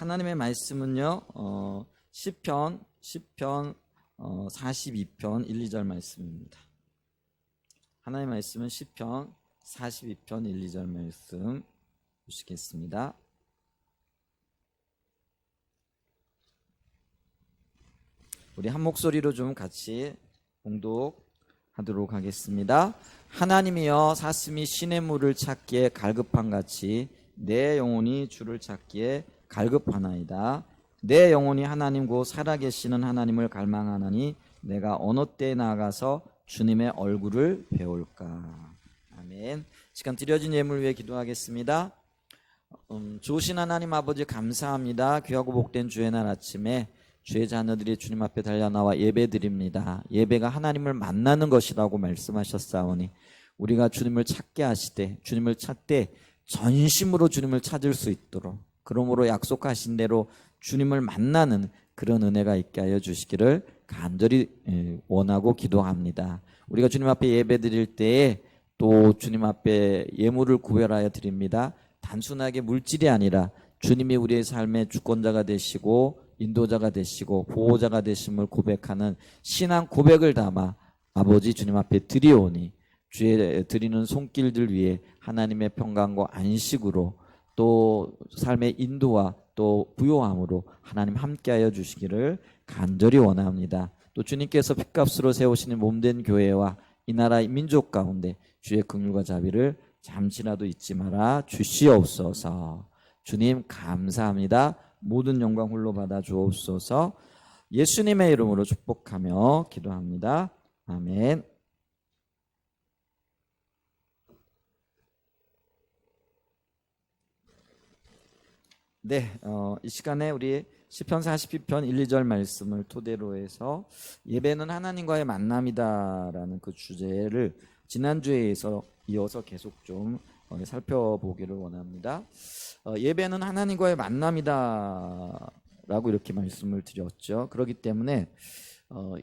하나님의 말씀은요, 시편 42편 1, 2절 말씀입니다. 하나님의 말씀은 시편 42편 1, 2절 말씀 보시겠습니다. 우리 한 목소리로 좀 같이 봉독하도록 하겠습니다. 하나님이여 사슴이 시냇물을 찾기에 갈급한 같이 내 영혼이 주를 찾기에 갈급하나이다. 내 영혼이 하나님 곧 살아계시는 하나님을 갈망하나니 내가 어느 때에 나아가서 주님의 얼굴을 배울까. 아멘. 시간 드려진 예물 위해 기도하겠습니다. 좋으신 하나님 아버지 감사합니다. 귀하고 복된 주의 날 아침에 주의 자녀들이 주님 앞에 달려나와 예배드립니다. 예배가 하나님을 만나는 것이라고 말씀하셨사오니 우리가 주님을 찾게 하시되 주님을 찾되 전심으로 주님을 찾을 수 있도록, 그러므로 약속하신 대로 주님을 만나는 그런 은혜가 있게 하여 주시기를 간절히 원하고 기도합니다. 우리가 주님 앞에 예배드릴 때에 또 주님 앞에 예물을 구별하여 드립니다. 단순하게 물질이 아니라 주님이 우리의 삶의 주권자가 되시고 인도자가 되시고 보호자가 되심을 고백하는 신앙 고백을 담아 아버지 주님 앞에 드리오니 주의 드리는 손길들 위에 하나님의 평강과 안식으로 또 삶의 인도와 또 부요함으로 하나님 함께하여 주시기를 간절히 원합니다. 또 주님께서 핏값으로 세우시는 몸된 교회와 이 나라의 민족 가운데 주의 긍휼과 자비를 잠시라도 잊지 마라 주시옵소서. 주님 감사합니다. 모든 영광 홀로 받아 주옵소서. 예수님의 이름으로 축복하며 기도합니다. 아멘. 네, 이 시간에 우리 시편 42편 1, 2절 말씀을 토대로 해서 예배는 하나님과의 만남이다라는 그 주제를 지난주에 이어서 계속 좀 살펴보기를 원합니다. 예배는 하나님과의 만남이다라고 이렇게 말씀을 드렸죠. 그렇기 때문에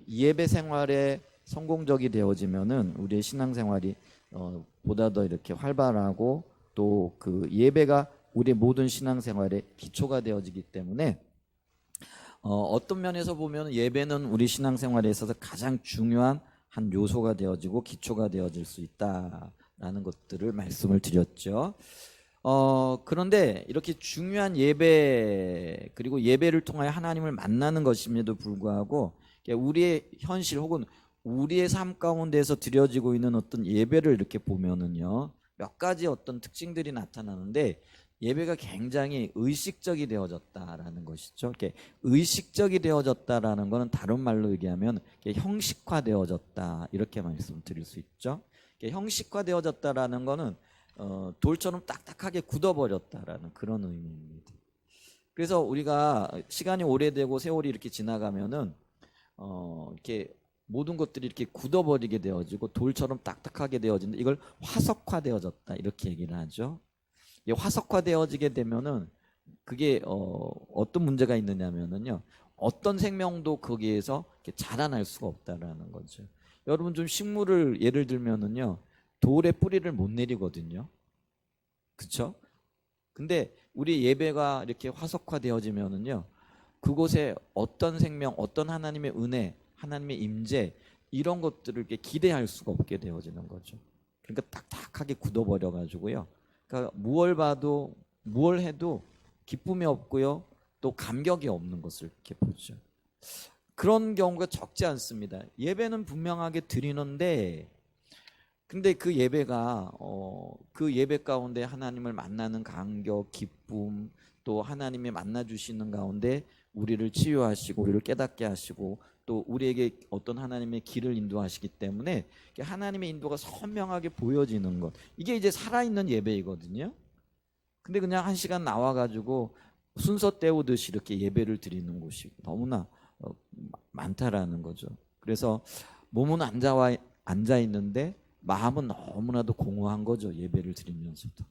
이 예배 생활에 성공적이 되어지면은 우리의 신앙생활이 보다 더 이렇게 활발하고 또 그 예배가 우리의 모든 신앙생활의 기초가 되어지기 때문에 어떤 면에서 보면 예배는 우리 신앙생활에 있어서 가장 중요한 한 요소가 되어지고 기초가 되어질 수 있다라는 것들을 말씀을 드렸죠. 그런데 이렇게 중요한 예배 그리고 예배를 통하여 하나님을 만나는 것임에도 불구하고 우리의 현실 혹은 우리의 삶 가운데에서 드려지고 있는 어떤 예배를 이렇게 보면은요, 몇 가지 어떤 특징들이 나타나는데 예배가 굉장히 의식적이 되어졌다라는 것이죠. 이렇게 의식적이 되어졌다라는 것은 다른 말로 얘기하면 형식화되어졌다 이렇게 말씀드릴 수 있죠. 형식화되어졌다라는 것은 돌처럼 딱딱하게 굳어버렸다라는 그런 의미입니다. 그래서 우리가 시간이 오래되고 세월이 이렇게 지나가면은 이렇게 모든 것들이 이렇게 굳어버리게 되어지고 돌처럼 딱딱하게 되어진다. 이걸 화석화되어졌다 이렇게 얘기를 하죠. 화석화되어지게 되면은 그게 어떤 문제가 있느냐면은요, 어떤 생명도 거기에서 자라날 수가 없다라는 거죠. 여러분 좀 식물을 예를 들면은요, 돌에 뿌리를 못 내리거든요. 그렇죠? 근데 우리 예배가 이렇게 화석화되어지면은요, 그곳에 어떤 생명, 어떤 하나님의 은혜, 하나님의 임재 이런 것들을 이렇게 기대할 수가 없게 되어지는 거죠. 그러니까 딱딱하게 굳어버려 가지고요. 그러니까 무얼 봐도 무얼 해도 기쁨이 없고요, 또 감격이 없는 것을 이렇게 보죠. 그런 경우가 적지 않습니다. 예배는 분명하게 드리는데, 근데 그 예배가 그 예배 가운데 하나님을 만나는 감격, 기쁨, 또 하나님이 만나 주시는 가운데 우리를 치유하시고 우리를 깨닫게 하시고 또 우리에게 어떤 하나님의 길을 인도하시기 때문에 하나님의 인도가 선명하게 보여지는 것, 이게 이제 살아있는 예배이거든요. 근데 그냥 한 시간 나와가지고 순서 때우듯이 이렇게 예배를 드리는 곳이 너무나 많다라는 거죠. 그래서 몸은 앉아 있는데 마음은 너무나도 공허한 거죠. 예배를 드리면서도.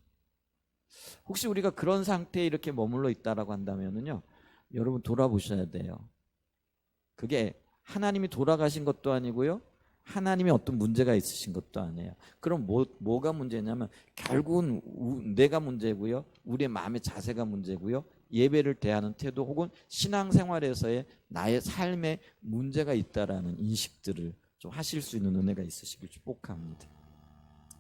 혹시 우리가 그런 상태에 이렇게 머물러 있다라고 한다면은요, 여러분 돌아보셔야 돼요. 그게 하나님이 돌아가신 것도 아니고요, 하나님이 어떤 문제가 있으신 것도 아니에요. 그럼 뭐가 문제냐면 결국은 내가 문제고요, 우리의 마음의 자세가 문제고요, 예배를 대하는 태도 혹은 신앙생활에서의 나의 삶에 문제가 있다라는 인식들을 좀 하실 수 있는 은혜가 있으시길 축복합니다.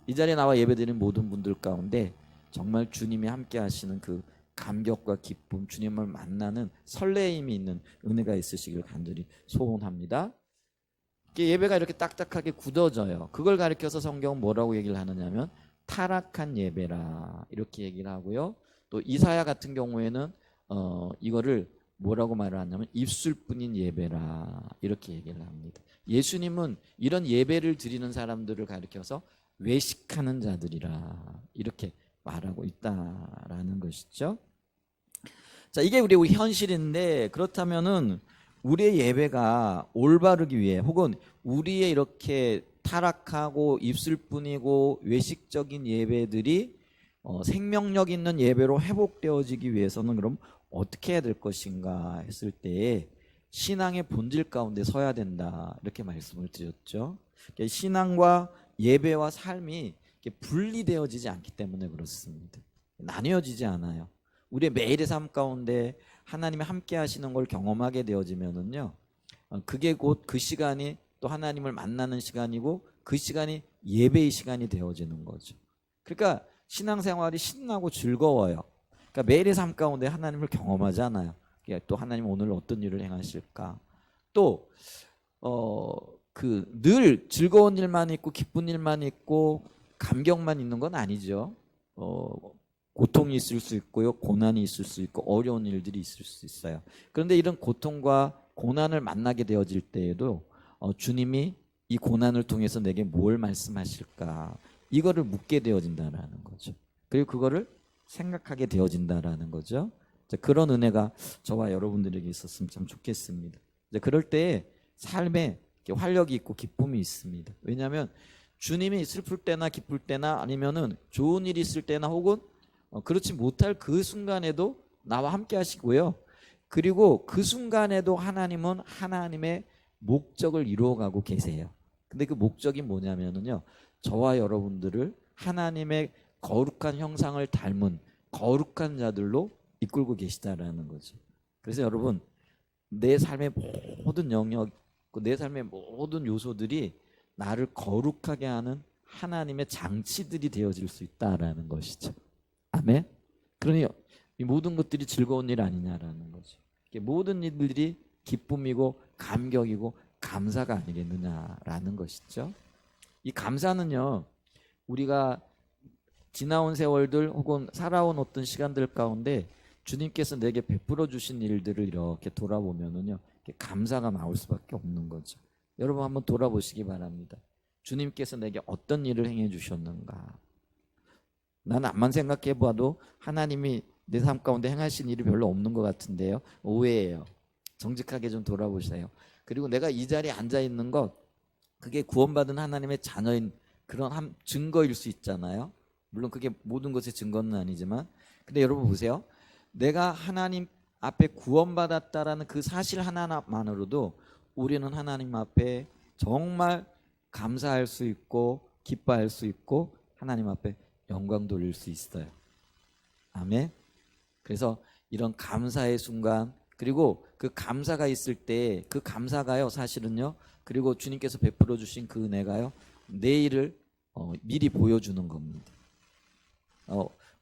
이 자리에 나와 예배드리는 모든 분들 가운데 정말 주님이 함께 하시는 그 감격과 기쁨, 주님을 만나는 설레임이 있는 은혜가 있으시길 간절히 소원합니다. 예배가 이렇게 딱딱하게 굳어져요. 그걸 가리켜서 성경은 뭐라고 얘기를 하느냐면 타락한 예배라 이렇게 얘기를 하고요. 또 이사야 같은 경우에는 이거를 뭐라고 말을 하냐면 입술뿐인 예배라 이렇게 얘기를 합니다. 예수님은 이런 예배를 드리는 사람들을 가리켜서 외식하는 자들이라 이렇게 말하고 있다라는 것이죠. 자, 이게 우리 현실인데 그렇다면은 우리의 예배가 올바르기 위해 혹은 우리의 이렇게 타락하고 입술뿐이고 외식적인 예배들이 생명력 있는 예배로 회복되어지기 위해서는 그럼 어떻게 해야 될 것인가 했을 때에 신앙의 본질 가운데 서야 된다 이렇게 말씀을 드렸죠. 신앙과 예배와 삶이 분리되어지지 않기 때문에 그렇습니다. 나뉘어지지 않아요. 우리의 매일의 삶 가운데 하나님이 함께 하시는 걸 경험하게 되어지면은요, 그게 곧 그 시간이 또 하나님을 만나는 시간이고 그 시간이 예배의 시간이 되어지는 거죠. 그러니까 신앙생활이 신나고 즐거워요. 그러니까 매일의 삶 가운데 하나님을 경험하잖아요. 또 하나님 오늘 어떤 일을 행하실까? 또 늘 즐거운 일만 있고 기쁜 일만 있고 감격만 있는 건 아니죠. 고통이 있을 수 있고요, 고난이 있을 수 있고 어려운 일들이 있을 수 있어요. 그런데 이런 고통과 고난을 만나게 되어질 때에도 주님이 이 고난을 통해서 내게 뭘 말씀하실까 이거를 묻게 되어진다라는 거죠. 그리고 그거를 생각하게 되어진다라는 거죠. 그런 은혜가 저와 여러분들에게 있었으면 참 좋겠습니다. 그럴 때 삶에 활력이 있고 기쁨이 있습니다. 왜냐하면 주님이 슬플 때나 기쁠 때나 아니면은 좋은 일이 있을 때나 혹은 그렇지 못할 그 순간에도 나와 함께 하시고요. 그리고 그 순간에도 하나님은 하나님의 목적을 이루어가고 계세요. 근데 그 목적이 뭐냐면은요, 저와 여러분들을 하나님의 거룩한 형상을 닮은 거룩한 자들로 이끌고 계시다라는 거죠. 그래서 여러분, 내 삶의 모든 영역, 내 삶의 모든 요소들이 나를 거룩하게 하는 하나님의 장치들이 되어질 수 있다라는 것이죠. 아멘. 그러니 이 모든 것들이 즐거운 일 아니냐라는 거죠. 모든 일들이 기쁨이고 감격이고 감사가 아니겠느냐라는 것이죠. 이 감사는요, 우리가 지나온 세월들 혹은 살아온 어떤 시간들 가운데 주님께서 내게 베풀어 주신 일들을 이렇게 돌아보면은요, 감사가 나올 수밖에 없는 거죠. 여러분 한번 돌아보시기 바랍니다. 주님께서 내게 어떤 일을 행해 주셨는가? 난 암만 생각해 봐도 하나님이 내 삶 가운데 행하신 일이 별로 없는 것 같은데요. 오해예요. 정직하게 좀 돌아보세요. 그리고 내가 이 자리에 앉아 있는 것, 그게 구원받은 하나님의 자녀인 그런 증거일 수 있잖아요. 물론 그게 모든 것의 증거는 아니지만, 근데 여러분 보세요. 내가 하나님 앞에 구원받았다라는 그 사실 하나만으로도 우리는 하나님 앞에 정말 감사할 수 있고 기뻐할 수 있고 하나님 앞에 영광 돌릴 수 있어요. 아멘. 그래서 이런 감사의 순간, 그리고 그 감사가 있을 때 그 감사가요, 사실은요, 그리고 주님께서 베풀어 주신 그 은혜가요, 내일을 미리 보여주는 겁니다.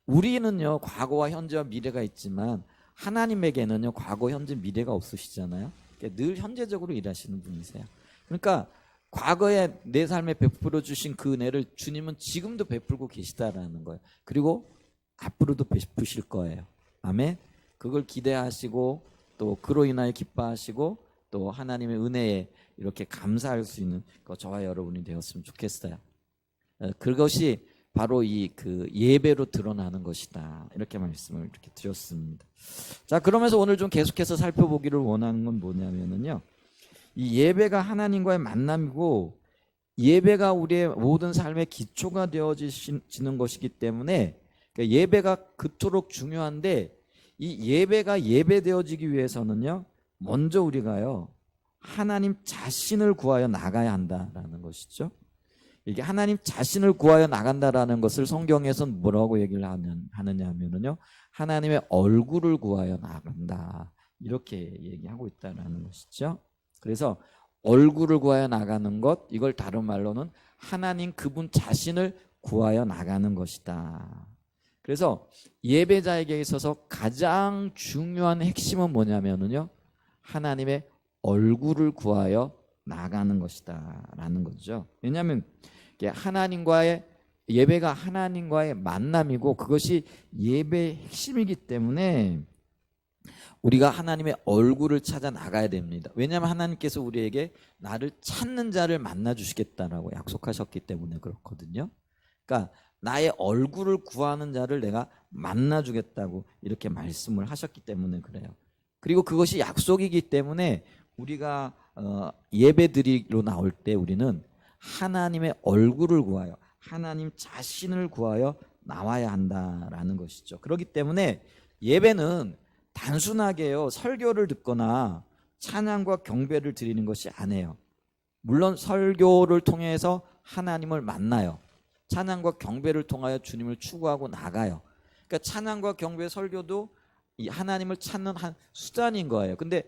우리는요, 과거와 현재와 미래가 있지만 하나님에게는요, 과거, 현재, 미래가 없으시잖아요. 그러니까 늘 현재적으로 일하시는 분이세요. 그러니까 과거에 내 삶에 베풀어 주신 그 은혜를 주님은 지금도 베풀고 계시다라는 거예요. 그리고 앞으로도 베푸실 거예요. 아멘. 그걸 기대하시고 또 그로 인하여 기뻐하시고 또 하나님의 은혜에 이렇게 감사할 수 있는 저와 여러분이 되었으면 좋겠어요. 그것이 바로 이 그 예배로 드러나는 것이다. 이렇게 말씀을 이렇게 드렸습니다. 자, 그러면서 오늘 좀 계속해서 살펴보기를 원하는 건 뭐냐면은요, 이 예배가 하나님과의 만남이고 예배가 우리의 모든 삶의 기초가 되어지는 것이기 때문에 예배가 그토록 중요한데, 이 예배가 예배되어지기 위해서는요, 먼저 우리가요, 하나님 자신을 구하여 나가야 한다라는 것이죠. 이게 하나님 자신을 구하여 나간다라는 것을 성경에서는 뭐라고 얘기를 하느냐 하면은요, 하나님의 얼굴을 구하여 나간다. 이렇게 얘기하고 있다는 것이죠. 그래서 얼굴을 구하여 나가는 것, 이걸 다른 말로는 하나님 그분 자신을 구하여 나가는 것이다. 그래서 예배자에게 있어서 가장 중요한 핵심은 뭐냐면요, 하나님의 얼굴을 구하여 나가는 것이다 라는 거죠. 왜냐하면 하나님과의 예배가 하나님과의 만남이고 그것이 예배의 핵심이기 때문에 우리가 하나님의 얼굴을 찾아 나가야 됩니다. 왜냐하면 하나님께서 우리에게 나를 찾는 자를 만나 주시겠다라고 약속하셨기 때문에 그렇거든요. 그러니까 나의 얼굴을 구하는 자를 내가 만나 주겠다고 이렇게 말씀을 하셨기 때문에 그래요. 그리고 그것이 약속이기 때문에 우리가 예배 드리러 나올 때 우리는 하나님의 얼굴을 구하여 하나님 자신을 구하여 나와야 한다라는 것이죠. 그렇기 때문에 예배는 단순하게요 설교를 듣거나 찬양과 경배를 드리는 것이 아니에요. 물론 설교를 통해서 하나님을 만나요. 찬양과 경배를 통하여 주님을 추구하고 나가요. 그러니까 찬양과 경배, 설교도 이 하나님을 찾는 한 수단인 거예요. 근데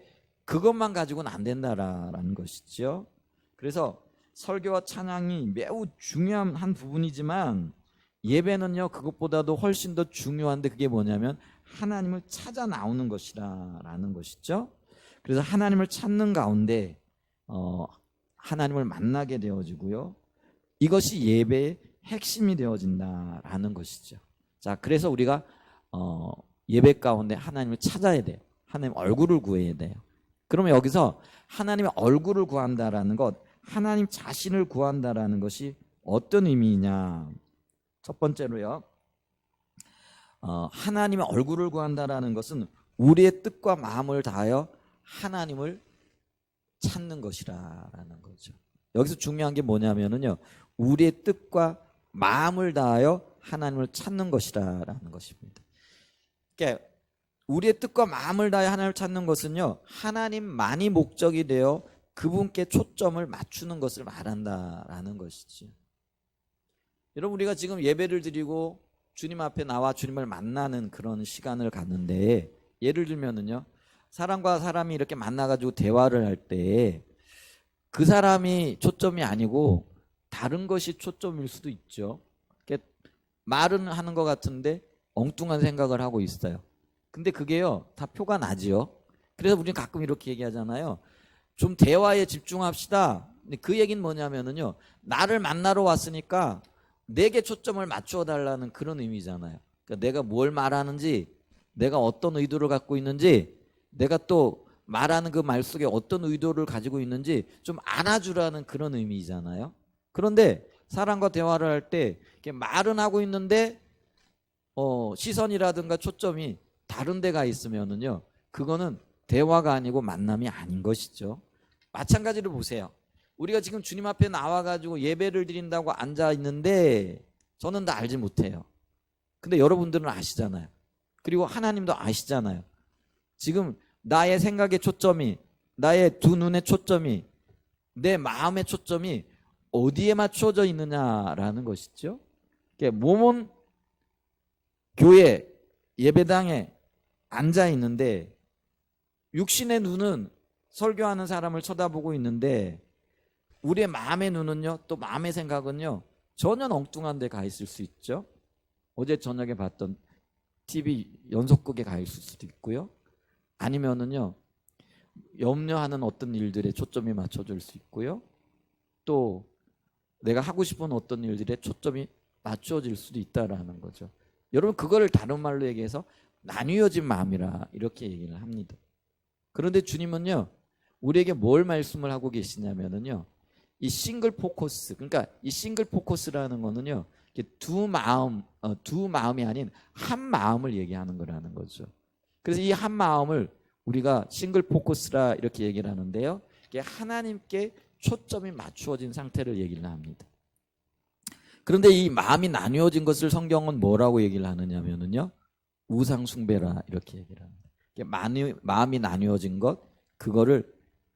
그것만 가지고는 안 된다라는 것이죠. 그래서 설교와 찬양이 매우 중요한 한 부분이지만 예배는요 그것보다도 훨씬 더 중요한데 그게 뭐냐면 하나님을 찾아 나오는 것이라는 것이죠. 그래서 하나님을 찾는 가운데 하나님을 만나게 되어지고요. 이것이 예배의 핵심이 되어진다라는 것이죠. 자, 그래서 우리가 예배 가운데 하나님을 찾아야 돼요. 하나님 얼굴을 구해야 돼요. 그러면 여기서 하나님의 얼굴을 구한다라는 것, 하나님 자신을 구한다라는 것이 어떤 의미냐? 첫 번째로요. 하나님의 얼굴을 구한다라는 것은 우리의 뜻과 마음을 다하여 하나님을 찾는 것이라는 거죠. 여기서 중요한 게 뭐냐면요, 우리의 뜻과 마음을 다하여 하나님을 찾는 것이라는 것입니다. 그러니까 우리의 뜻과 마음을 다하여 하나님을 찾는 것은요, 하나님만이 목적이 되어 그분께 초점을 맞추는 것을 말한다라는 것이지. 여러분, 우리가 지금 예배를 드리고 주님 앞에 나와 주님을 만나는 그런 시간을 갖는데, 예를 들면은요, 사람과 사람이 이렇게 만나가지고 대화를 할 때 그 사람이 초점이 아니고 다른 것이 초점일 수도 있죠. 말은 하는 것 같은데 엉뚱한 생각을 하고 있어요. 근데 그게요 다 표가 나지요. 그래서 우리는 가끔 이렇게 얘기하잖아요. 좀 대화에 집중합시다. 근데 그 얘기는 뭐냐면은요, 나를 만나러 왔으니까 내게 초점을 맞추어 달라는 그런 의미잖아요. 그러니까 내가 뭘 말하는지, 내가 어떤 의도를 갖고 있는지, 내가 또 말하는 그 말 속에 어떤 의도를 가지고 있는지 좀 안아주라는 그런 의미잖아요. 그런데 사람과 대화를 할 때 말은 하고 있는데 시선이라든가 초점이 다른 데가 있으면은요, 그거는 대화가 아니고 만남이 아닌 것이죠. 마찬가지로 보세요. 우리가 지금 주님 앞에 나와가지고 예배를 드린다고 앉아 있는데 저는 다 알지 못해요. 근데 여러분들은 아시잖아요. 그리고 하나님도 아시잖아요. 지금 나의 생각의 초점이, 나의 두 눈의 초점이, 내 마음의 초점이 어디에 맞춰져 있느냐라는 것이죠. 몸은 교회 예배당에 앉아 있는데 육신의 눈은 설교하는 사람을 쳐다보고 있는데 우리의 마음의 눈은요, 또 마음의 생각은요, 전혀 엉뚱한 데 가 있을 수 있죠. 어제 저녁에 봤던 TV 연속극에 가 있을 수도 있고요. 아니면은요, 염려하는 어떤 일들에 초점이 맞춰질 수 있고요. 또 내가 하고 싶은 어떤 일들에 초점이 맞춰질 수도 있다라는 거죠. 여러분, 그거를 다른 말로 얘기해서 나뉘어진 마음이라 이렇게 얘기를 합니다. 그런데 주님은요, 우리에게 뭘 말씀을 하고 계시냐면은요, 이 싱글 포커스, 그러니까 이 싱글 포커스라는 거는요, 두 마음이 아닌 한 마음을 얘기하는 거라는 거죠. 그래서 이 한 마음을 우리가 싱글 포커스라 이렇게 얘기를 하는데요, 이게 하나님께 초점이 맞추어진 상태를 얘기를 합니다. 그런데 이 마음이 나뉘어진 것을 성경은 뭐라고 얘기를 하느냐면요, 우상 숭배라 이렇게 얘기를 합니다. 마음이 나뉘어진 것, 그거를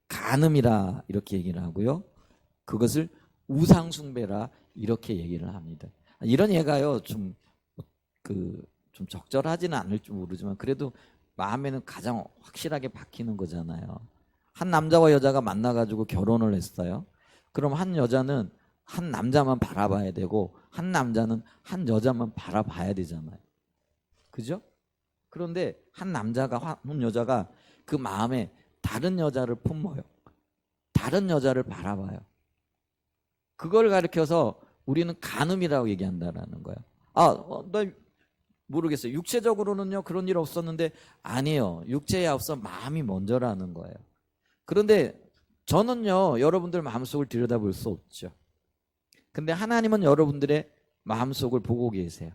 간음이라 이렇게 얘기를 하고요, 그것을 우상 숭배라 이렇게 얘기를 합니다. 이런 예가요 좀 좀 적절하지는 않을지 모르지만 그래도 마음에는 가장 확실하게 박히는 거잖아요. 한 남자와 여자가 만나가지고 결혼을 했어요. 그럼 한 여자는 한 남자만 바라봐야 되고 한 남자는 한 여자만 바라봐야 되잖아요. 그죠? 그런데 한 남자가 한 여자가 그 마음에 다른 여자를 품어요. 다른 여자를 바라봐요. 그걸 가리켜서 우리는 간음이라고 얘기한다라는 거예요. 나 모르겠어요. 육체적으로는요 그런 일 없었는데 아니에요. 육체에 앞서 마음이 먼저라는 거예요. 그런데 저는요 여러분들 마음속을 들여다볼 수 없죠. 근데 하나님은 여러분들의 마음속을 보고 계세요.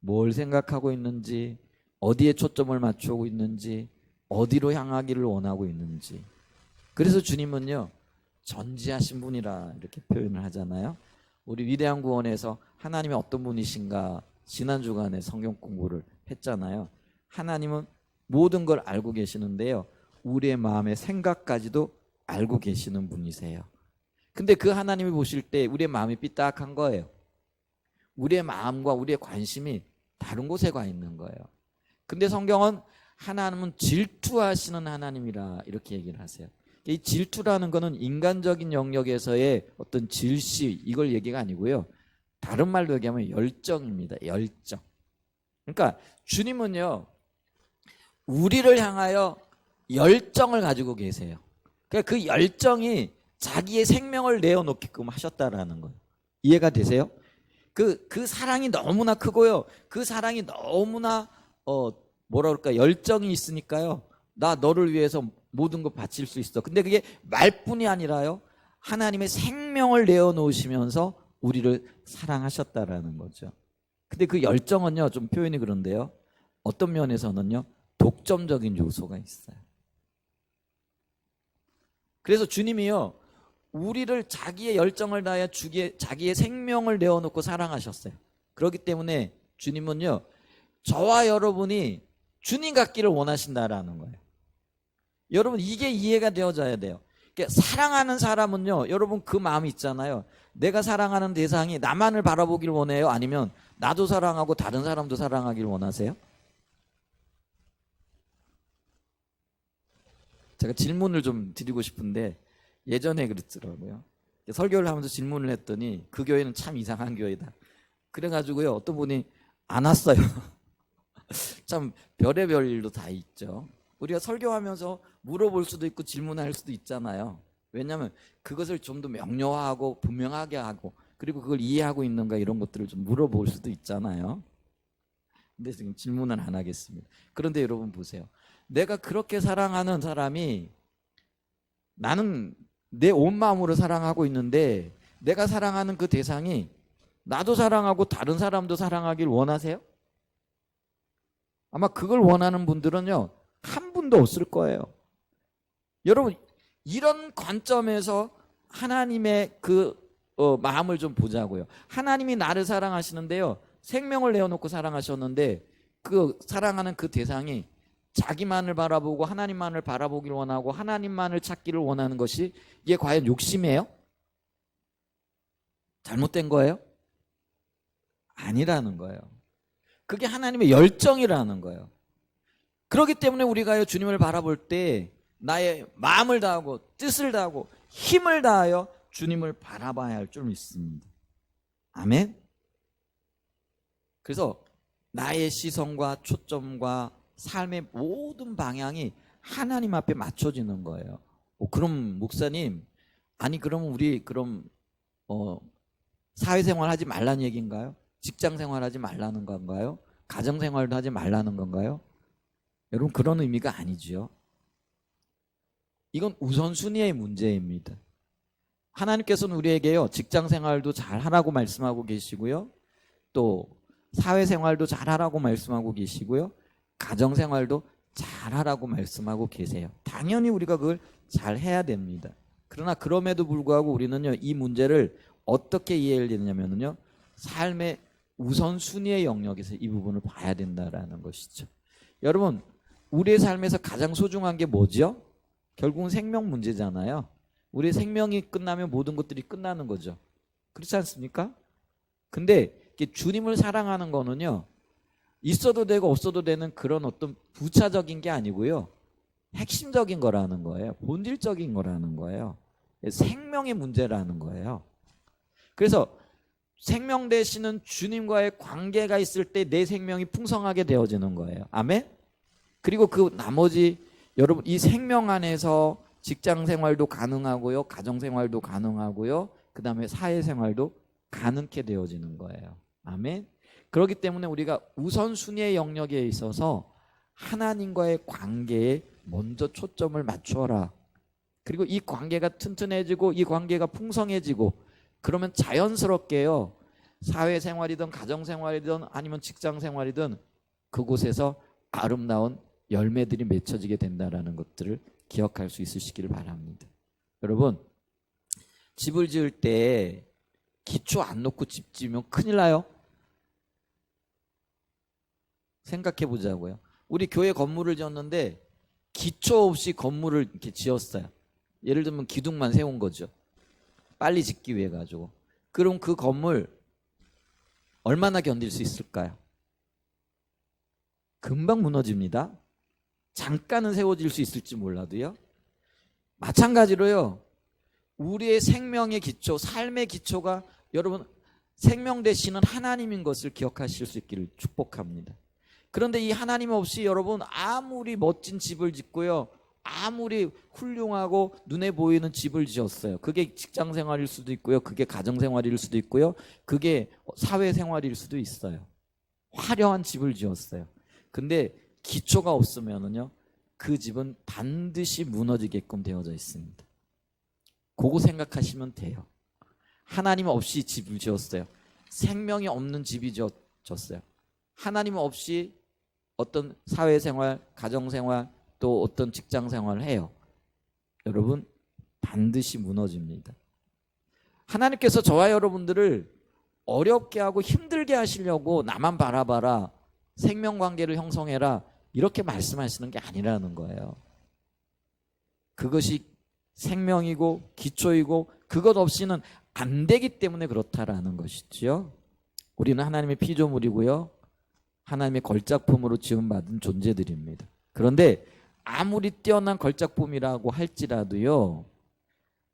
뭘 생각하고 있는지, 어디에 초점을 맞추고 있는지, 어디로 향하기를 원하고 있는지. 그래서 주님은요 전지하신 분이라 이렇게 표현을 하잖아요. 우리 위대한 구원에서 하나님이 어떤 분이신가 지난 주간에 성경 공부를 했잖아요. 하나님은 모든 걸 알고 계시는데요. 우리의 마음의 생각까지도 알고 계시는 분이세요. 근데 그 하나님이 보실 때 우리의 마음이 삐딱한 거예요. 우리의 마음과 우리의 관심이 다른 곳에 가 있는 거예요. 근데 성경은 하나님은 질투하시는 하나님이라 이렇게 얘기를 하세요. 이 질투라는 거는 인간적인 영역에서의 어떤 질시 이걸 얘기가 아니고요. 다른 말로 얘기하면 열정입니다. 열정. 그러니까 주님은요. 우리를 향하여 열정을 가지고 계세요. 그러니까 그 열정이 자기의 생명을 내어놓게끔 하셨다라는 거예요. 이해가 되세요? 그 사랑이 너무나 크고요. 그 사랑이 너무나 뭐라 그럴까 열정이 있으니까요. 나 너를 위해서 모든 거 바칠 수 있어. 근데 그게 말뿐이 아니라요. 하나님의 생명을 내어놓으시면서 우리를 사랑하셨다라는 거죠. 근데 그 열정은요. 좀 표현이 그런데요. 어떤 면에서는요. 독점적인 요소가 있어요. 그래서 주님이요. 우리를 자기의 열정을 다하여 자기의 생명을 내어놓고 사랑하셨어요. 그렇기 때문에 주님은요. 저와 여러분이 주님 같기를 원하신다라는 거예요. 여러분 이게 이해가 되어져야 돼요. 그러니까 사랑하는 사람은요. 여러분 그 마음이 있잖아요. 내가 사랑하는 대상이 나만을 바라보길 원해요? 아니면 나도 사랑하고 다른 사람도 사랑하길 원하세요? 제가 질문을 좀 드리고 싶은데 예전에 그랬더라고요. 설교를 하면서 질문을 했더니 그 교회는 참 이상한 교회다. 그래가지고요. 어떤 분이 안 왔어요. 참 별의별 일도 다 있죠. 우리가 설교하면서 물어볼 수도 있고 질문할 수도 있잖아요. 왜냐하면 그것을 좀 더 명료하고 분명하게 하고 그리고 그걸 이해하고 있는가 이런 것들을 좀 물어볼 수도 있잖아요. 근데 지금 질문은 안 하겠습니다. 그런데 여러분 보세요. 내가 그렇게 사랑하는 사람이 나는 내 온 마음으로 사랑하고 있는데 내가 사랑하는 그 대상이 나도 사랑하고 다른 사람도 사랑하길 원하세요? 아마 그걸 원하는 분들은요. 한 분도 없을 거예요. 여러분 이런 관점에서 하나님의 그 마음을 좀 보자고요. 하나님이 나를 사랑하시는데요. 생명을 내어놓고 사랑하셨는데 그 사랑하는 그 대상이 자기만을 바라보고 하나님만을 바라보길 원하고 하나님만을 찾기를 원하는 것이 이게 과연 욕심이에요? 잘못된 거예요? 아니라는 거예요. 그게 하나님의 열정이라는 거예요. 그렇기 때문에 우리가 주님을 바라볼 때 나의 마음을 다하고 뜻을 다하고 힘을 다하여 주님을 바라봐야 할 줄 믿습니다. 아멘. 그래서 나의 시선과 초점과 삶의 모든 방향이 하나님 앞에 맞춰지는 거예요. 그럼 목사님, 아니 그러면 우리 사회생활 하지 말라는 얘기인가요? 직장생활 하지 말라는 건가요? 가정생활도 하지 말라는 건가요? 여러분 그런 의미가 아니지요. 이건 우선순위의 문제입니다. 하나님께서는 우리에게요 직장생활도 잘 하라고 말씀하고 계시고요. 또 사회생활도 잘 하라고 말씀하고 계시고요. 가정생활도 잘 하라고 말씀하고 계세요. 당연히 우리가 그걸 잘 해야 됩니다. 그러나 그럼에도 불구하고 우리는요 이 문제를 어떻게 이해해야 되냐면요 삶의 우선순위의 영역에서 이 부분을 봐야 된다라는 것이죠. 여러분 우리의 삶에서 가장 소중한 게 뭐죠? 결국은 생명 문제잖아요. 우리의 생명이 끝나면 모든 것들이 끝나는 거죠. 그렇지 않습니까? 근데 주님을 사랑하는 거는요 있어도 되고 없어도 되는 그런 어떤 부차적인 게 아니고요. 핵심적인 거라는 거예요. 본질적인 거라는 거예요. 생명의 문제라는 거예요. 그래서 생명 되시는 주님과의 관계가 있을 때 내 생명이 풍성하게 되어지는 거예요. 아멘? 그리고 그 나머지 여러분 이 생명 안에서 직장 생활도 가능하고요. 가정 생활도 가능하고요. 그 다음에 사회 생활도 가능케 되어지는 거예요. 아멘? 그렇기 때문에 우리가 우선순위의 영역에 있어서 하나님과의 관계에 먼저 초점을 맞춰라. 그리고 이 관계가 튼튼해지고 이 관계가 풍성해지고 그러면 자연스럽게요. 사회생활이든 가정생활이든 아니면 직장생활이든 그곳에서 아름다운 열매들이 맺혀지게 된다는 것들을 기억할 수 있으시기를 바랍니다. 여러분 집을 지을 때 기초 안 놓고 집 지으면 큰일 나요. 생각해 보자고요. 우리 교회 건물을 지었는데 기초 없이 건물을 이렇게 지었어요. 예를 들면 기둥만 세운 거죠. 빨리 짓기 위해 가지고. 그럼 그 건물 얼마나 견딜 수 있을까요? 금방 무너집니다. 잠깐은 세워질 수 있을지 몰라도요. 마찬가지로요. 우리의 생명의 기초, 삶의 기초가 여러분 생명 되시는 하나님인 것을 기억하실 수 있기를 축복합니다. 그런데 이 하나님 없이 여러분 아무리 멋진 집을 짓고요. 아무리 훌륭하고 눈에 보이는 집을 지었어요. 그게 직장 생활일 수도 있고요. 그게 가정 생활일 수도 있고요. 그게 사회 생활일 수도 있어요. 화려한 집을 지었어요. 근데 기초가 없으면은요. 그 집은 반드시 무너지게끔 되어져 있습니다. 그거 생각하시면 돼요. 하나님 없이 집을 지었어요. 생명이 없는 집이 지었어요. 하나님 없이 어떤 사회생활, 가정생활, 또 어떤 직장생활을 해요. 여러분 반드시 무너집니다. 하나님께서 저와 여러분들을 어렵게 하고 힘들게 하시려고 나만 바라봐라, 생명관계를 형성해라 이렇게 말씀하시는 게 아니라는 거예요. 그것이 생명이고 기초이고 그것 없이는 안 되기 때문에 그렇다라는 것이죠. 우리는 하나님의 피조물이고요. 하나님의 걸작품으로 지음받은 존재들입니다. 그런데 아무리 뛰어난 걸작품이라고 할지라도요.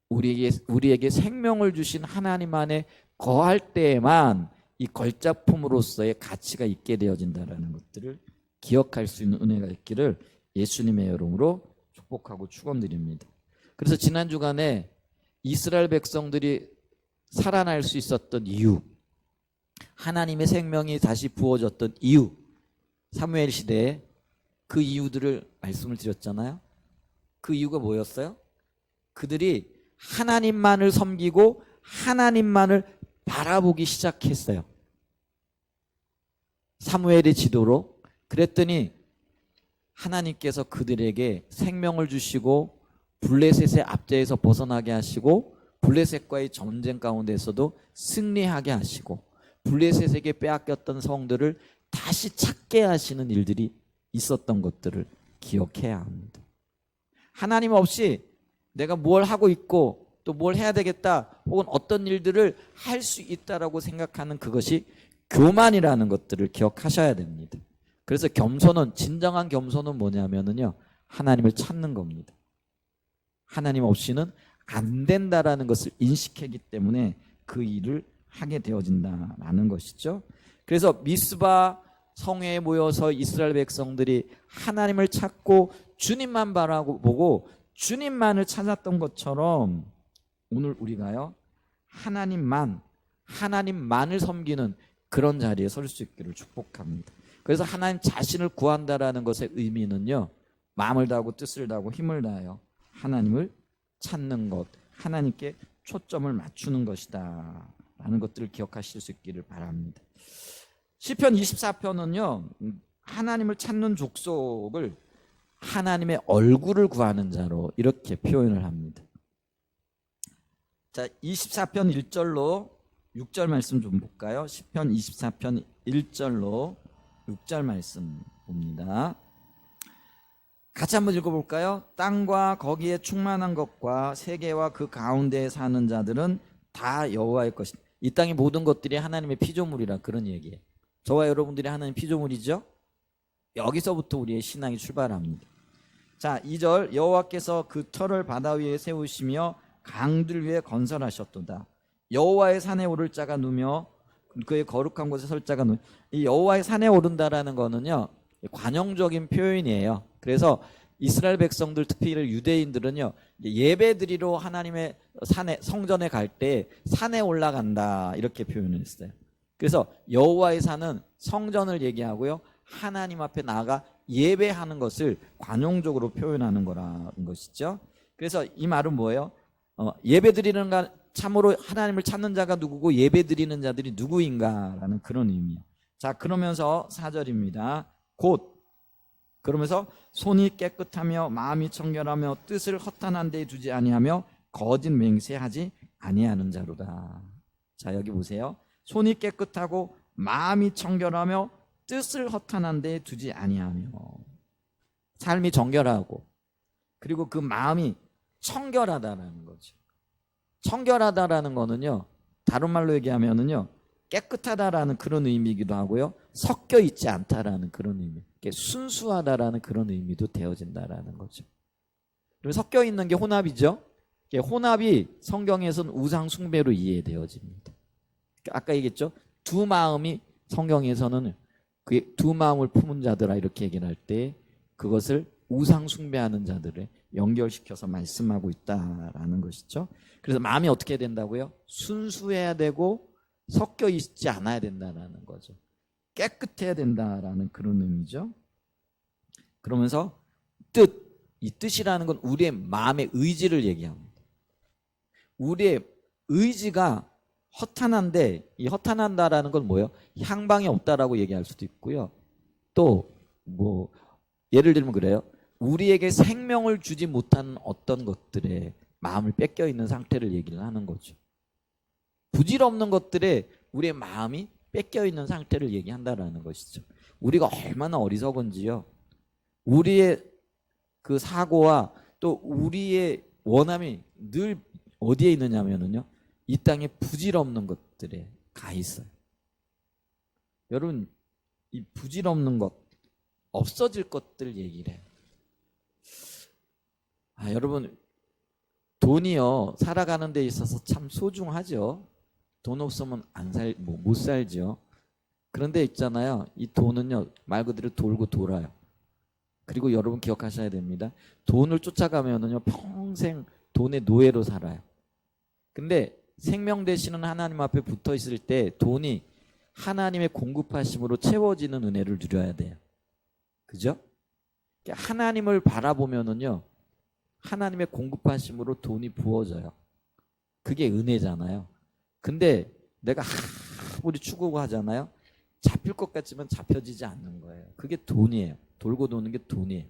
우리에게 생명을 주신 하나님 안에 거할 때에만 이 걸작품으로서의 가치가 있게 되어진다는 것들을 기억할 수 있는 은혜가 있기를 예수님의 이름으로 축복하고 축원드립니다. 그래서 지난 주간에 이스라엘 백성들이 살아날 수 있었던 이유, 하나님의 생명이 다시 부어졌던 이유, 사무엘 시대에 그 이유들을 말씀을 드렸잖아요. 그 이유가 뭐였어요? 그들이 하나님만을 섬기고 하나님만을 바라보기 시작했어요. 사무엘의 지도로. 그랬더니 하나님께서 그들에게 생명을 주시고 블레셋의 압제에서 벗어나게 하시고 블레셋과의 전쟁 가운데서도 승리하게 하시고 블레셋에게 빼앗겼던 성들을 다시 찾게 하시는 일들이 있었던 것들을 기억해야 합니다. 하나님 없이 내가 뭘 하고 있고 또 뭘 해야 되겠다 혹은 어떤 일들을 할 수 있다라고 생각하는 그것이 교만이라는 것들을 기억하셔야 됩니다. 그래서 겸손은, 진정한 겸손은 뭐냐면요, 하나님을 찾는 겁니다. 하나님 없이는 안 된다라는 것을 인식하기 때문에 그 일을 하게 되어진다라는 것이죠. 그래서 미스바 성회에 모여서 이스라엘 백성들이 하나님을 찾고 주님만 바라보고 주님만을 찾았던 것처럼 오늘 우리가요, 하나님만을 섬기는 그런 자리에 설 수 있기를 축복합니다. 그래서 하나님 자신을 구한다라는 것의 의미는요, 마음을 다하고 뜻을 다하고 힘을 다하여 하나님을 찾는 것, 하나님께 초점을 맞추는 것이다 라는 것들을 기억하실 수 있기를 바랍니다. 시편 24편은요 하나님을 찾는 족속을 하나님의 얼굴을 구하는 자로 이렇게 표현을 합니다. 자, 24편 1절로 6절 말씀 좀 볼까요? 시편 24편 1절로 6절 말씀 봅니다. 같이 한번 읽어볼까요? 땅과 거기에 충만한 것과 세계와 그 가운데에 사는 자들은 다 여호와의 것이다. 이 땅의 모든 것들이 하나님의 피조물이라 그런 얘기예요. 저와 여러분들이 하나님 피조물이죠. 여기서부터 우리의 신앙이 출발합니다. 자, 2절 여호와께서 그 터를 바다 위에 세우시며 강들 위에 건설하셨도다. 여호와의 산에 오를 자가 누며 그의 거룩한 곳에 설 자가 누. 이 여호와의 산에 오른다라는 거는요, 관용적인 표현이에요. 그래서 이스라엘 백성들, 특히 유대인들은요, 예배드리러 하나님의 산에, 성전에 갈 때 산에 올라간다 이렇게 표현을 했어요. 그래서 여호와의 산은 성전을 얘기하고요, 하나님 앞에 나아가 예배하는 것을 관용적으로 표현하는 거라는 것이죠. 그래서 이 말은 뭐예요? 예배드리는 가 참으로 하나님을 찾는 자가 누구고 예배드리는 자들이 누구인가라는 그런 의미예요. 자, 그러면서 4절입니다. 곧 그러면서 손이 깨끗하며 마음이 청결하며 뜻을 허탄한 데에 두지 아니하며 거짓 맹세하지 아니하는 자로다. 자, 여기 보세요. 손이 깨끗하고 마음이 청결하며 뜻을 허탄한 데에 두지 아니하며, 삶이 정결하고 그리고 그 마음이 청결하다라는 거죠. 청결하다라는 거는요, 다른 말로 얘기하면은요, 깨끗하다라는 그런 의미이기도 하고요, 섞여 있지 않다라는 그런 의미, 순수하다라는 그런 의미도 되어진다라는 거죠. 그리고 섞여 있는 게 혼합이죠. 혼합이 성경에서는 우상 숭배로 이해되어집니다. 아까 얘기했죠. 두 마음이 성경에서는 그 두 마음을 품은 자들아 이렇게 얘기를 할 때 그것을 우상 숭배하는 자들에 연결시켜서 말씀하고 있다라는 것이죠. 그래서 마음이 어떻게 된다고요? 순수해야 되고 섞여 있지 않아야 된다는 거죠. 깨끗해야 된다라는 그런 의미죠. 그러면서 이 뜻이라는 건 우리의 마음의 의지를 얘기합니다. 우리의 의지가 허탄한데, 이 허탄한다라는 건 뭐예요? 향방이 없다라고 얘기할 수도 있고요. 또 뭐 예를 들면 그래요. 우리에게 생명을 주지 못하는 어떤 것들에 마음을 뺏겨 있는 상태를 얘기를 하는 거죠. 부질없는 것들에 우리의 마음이 뺏겨 있는 상태를 얘기한다라는 것이죠. 우리가 얼마나 어리석은지요. 우리의 그 사고와 또 우리의 원함이 늘 어디에 있느냐면요, 이 땅에 부질없는 것들에 가 있어요. 여러분, 이 부질없는 것, 없어질 것들 얘기를 해요. 여러분, 돈이요, 살아가는 데 있어서 참 소중하죠. 돈 없으면 못 살죠. 그런데 있잖아요, 이 돈은요, 말 그대로 돌고 돌아요. 그리고 여러분 기억하셔야 됩니다. 돈을 쫓아가면은요, 평생 돈의 노예로 살아요. 근데 생명 되시는 하나님 앞에 붙어 있을 때 돈이 하나님의 공급하심으로 채워지는 은혜를 누려야 돼요. 그죠? 하나님을 바라보면은요, 하나님의 공급하심으로 돈이 부어져요. 그게 은혜잖아요. 근데 내가 아무리 추구하고 하잖아요. 잡힐 것 같지만 잡혀지지 않는 거예요. 그게 돈이에요. 돌고 도는 게 돈이에요.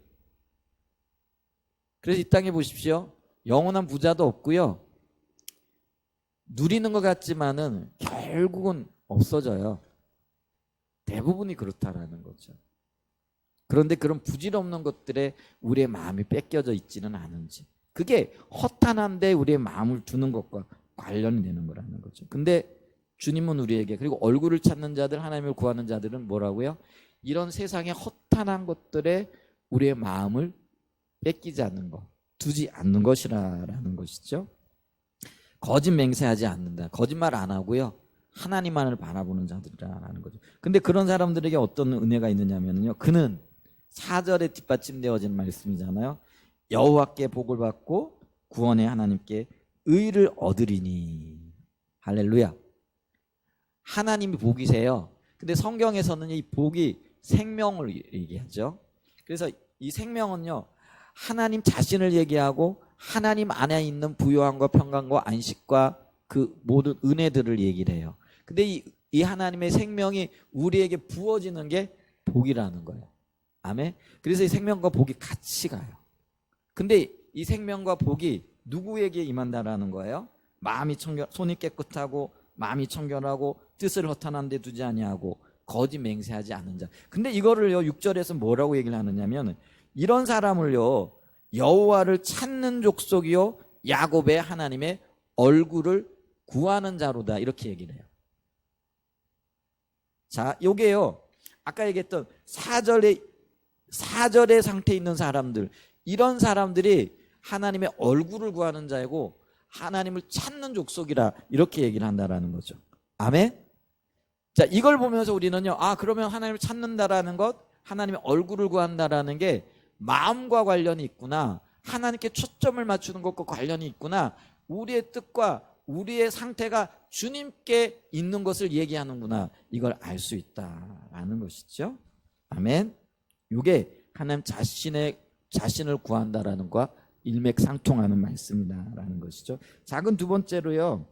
그래서 이 땅에 보십시오. 영원한 부자도 없고요, 누리는 것 같지만은 결국은 없어져요. 대부분이 그렇다라는 거죠. 그런데 그런 부질없는 것들에 우리의 마음이 뺏겨져 있지는 않은지, 그게 허탄한데 우리의 마음을 두는 것과 관련이 되는 거라는 거죠. 근데 주님은 우리에게, 그리고 얼굴을 찾는 자들, 하나님을 구하는 자들은 뭐라고요? 이런 세상의 허탄한 것들에 우리의 마음을 뺏기지 않는 것, 두지 않는 것이라는 것이죠. 거짓 맹세하지 않는다. 거짓말 안 하고요, 하나님만을 바라보는 자들이라는 거죠. 근데 그런 사람들에게 어떤 은혜가 있느냐면요, 그는 4절에 뒷받침되어진 말씀이잖아요. 여호와께 복을 받고 구원의 하나님께 의를 얻으리니. 할렐루야. 하나님이 복이세요. 근데 성경에서는 이 복이 생명을 얘기하죠. 그래서 이 생명은요, 하나님 자신을 얘기하고 하나님 안에 있는 부요함과 평강과 안식과 그 모든 은혜들을 얘기를 해요. 근데 이 하나님의 생명이 우리에게 부어지는 게 복이라는 거예요. 아멘. 그래서 이 생명과 복이 같이 가요. 근데 이 생명과 복이 누구에게 임한다라는 거예요? 마음이 손이 깨끗하고 마음이 청결하고 뜻을 허탄한 데 두지 아니하고 거짓 맹세하지 않는 자. 근데 이거를요, 6절에서 뭐라고 얘기를 하느냐면, 이런 사람을요, 여호와를 찾는 족속이요 야곱의 하나님의 얼굴을 구하는 자로다, 이렇게 얘기를 해요. 자, 요게요. 아까 얘기했던 사절의 상태에 있는 사람들, 이런 사람들이 하나님의 얼굴을 구하는 자이고 하나님을 찾는 족속이라 이렇게 얘기를 한다라는 거죠. 아멘. 자, 이걸 보면서 우리는요, 그러면 하나님을 찾는다라는 것, 하나님의 얼굴을 구한다라는 게 마음과 관련이 있구나, 하나님께 초점을 맞추는 것과 관련이 있구나, 우리의 뜻과 우리의 상태가 주님께 있는 것을 얘기하는구나, 이걸 알 수 있다라는 것이죠. 아멘. 이게 하나님 자신을 구한다라는 것과 일맥상통하는 말씀이다라는 것이죠. 작은 두 번째로요,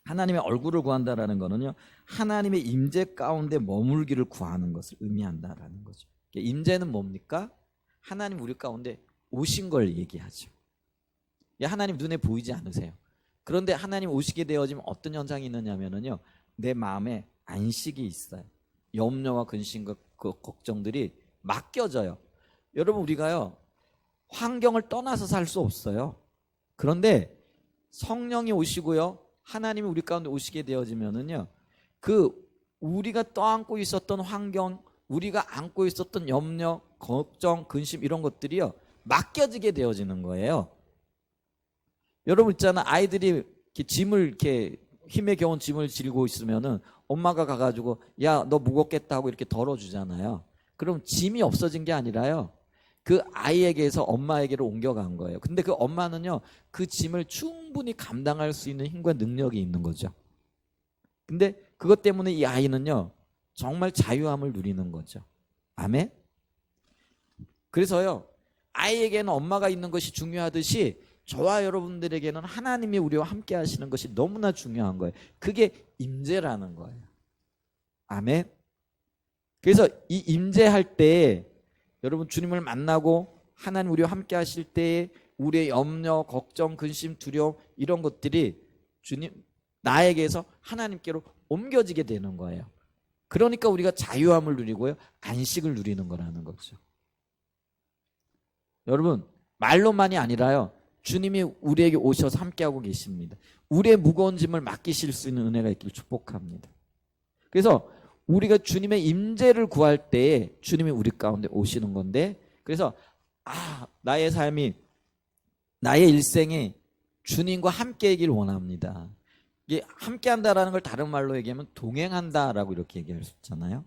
하나님의 얼굴을 구한다라는 거는요, 하나님의 임재 가운데 머물기를 구하는 것을 의미한다라는 거죠. 임재는 뭡니까? 하나님 우리 가운데 오신 걸 얘기하죠. 하나님 눈에 보이지 않으세요. 그런데 하나님 오시게 되어지면 어떤 현상이 있느냐면요, 내 마음에 안식이 있어요. 염려와 근심과 그 걱정들이 맡겨져요. 여러분, 우리가요, 환경을 떠나서 살 수 없어요. 그런데 성령이 오시고요, 하나님이 우리 가운데 오시게 되어지면은요, 우리가 떠안고 있었던 환경, 우리가 안고 있었던 염려, 걱정, 근심, 이런 것들이요, 맡겨지게 되어지는 거예요. 여러분 있잖아, 아이들이 이렇게 짐을, 이렇게 힘에 겨운 짐을 지고 있으면은 엄마가 가가지고 야, 너 무겁겠다 하고 이렇게 덜어주잖아요. 그럼 짐이 없어진 게 아니라요, 그 아이에게서 엄마에게로 옮겨간 거예요. 근데 그 엄마는요, 그 짐을 충분히 감당할 수 있는 힘과 능력이 있는 거죠. 근데 그것 때문에 이 아이는요, 정말 자유함을 누리는 거죠. 아멘. 그래서요, 아이에게는 엄마가 있는 것이 중요하듯이 저와 여러분들에게는 하나님이 우리와 함께 하시는 것이 너무나 중요한 거예요. 그게 임재라는 거예요. 아멘. 그래서 이 임재할 때 여러분, 주님을 만나고 하나님 우리와 함께 하실 때에 우리의 염려, 걱정, 근심, 두려움, 이런 것들이 나에게서 하나님께로 옮겨지게 되는 거예요. 그러니까 우리가 자유함을 누리고요, 안식을 누리는 거라는 거죠. 여러분, 말로만이 아니라요, 주님이 우리에게 오셔서 함께하고 계십니다. 우리의 무거운 짐을 맡기실 수 있는 은혜가 있기를 축복합니다. 그래서 우리가 주님의 임재를 구할 때에 주님이 우리 가운데 오시는 건데, 그래서 나의 삶이, 나의 일생이 주님과 함께이길 원합니다. 이게 함께한다라는 걸 다른 말로 얘기하면 동행한다라고 이렇게 얘기할 수 있잖아요.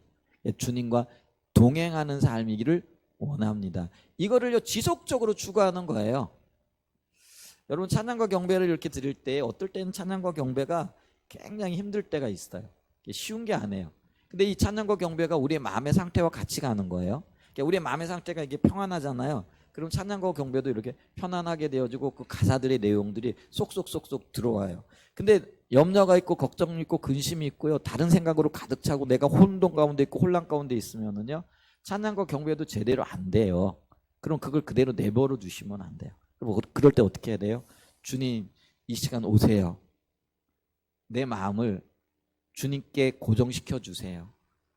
주님과 동행하는 삶이기를 원합니다. 이거를요, 지속적으로 추구하는 거예요. 여러분, 찬양과 경배를 이렇게 드릴 때 어떨 때는 찬양과 경배가 굉장히 힘들 때가 있어요. 쉬운 게 아니에요. 근데 이 찬양과 경배가 우리의 마음의 상태와 같이 가는 거예요. 우리의 마음의 상태가 이게 평안하잖아요. 그럼 찬양과 경배도 이렇게 편안하게 되어지고 그 가사들의 내용들이 쏙쏙쏙쏙 들어와요. 근데 염려가 있고 걱정이 있고 근심이 있고요, 다른 생각으로 가득 차고 내가 혼돈 가운데 있고 혼란 가운데 있으면은요, 찬양과 경배도 제대로 안 돼요. 그럼 그걸 그대로 내버려 두시면 안 돼요. 그럴 때 어떻게 해야 돼요? 주님, 이 시간 오세요. 내 마음을 주님께 고정시켜 주세요.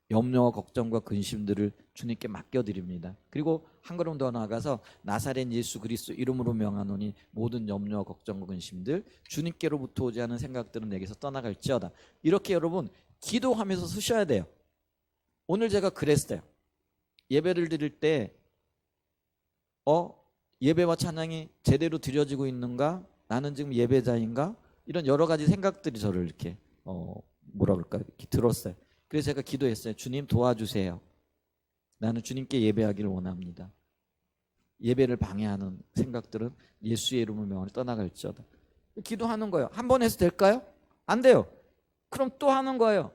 염려와 걱정과 근심들을 주님께 맡겨드립니다. 그리고 한 걸음 더 나아가서 나사렛 예수 그리스도 이름으로 명하노니 모든 염려와 걱정과 근심들, 주님께로부터 오지 않은 생각들은 내게서 떠나갈지어다. 이렇게 여러분 기도하면서 쓰셔야 돼요. 오늘 제가 그랬어요. 예배를 드릴 때 예배와 찬양이 제대로 드려지고 있는가? 나는 지금 예배자인가? 이런 여러 가지 생각들이 저를 이렇게 뭐라 그럴까, 이렇게 들었어요. 그래서 제가 기도했어요. 주님 도와주세요. 나는 주님께 예배하기를 원합니다. 예배를 방해하는 생각들은 예수의 이름을 명하여 떠나갈지어다. 기도하는 거예요. 한 번 해서 될까요? 안 돼요. 그럼 또 하는 거예요.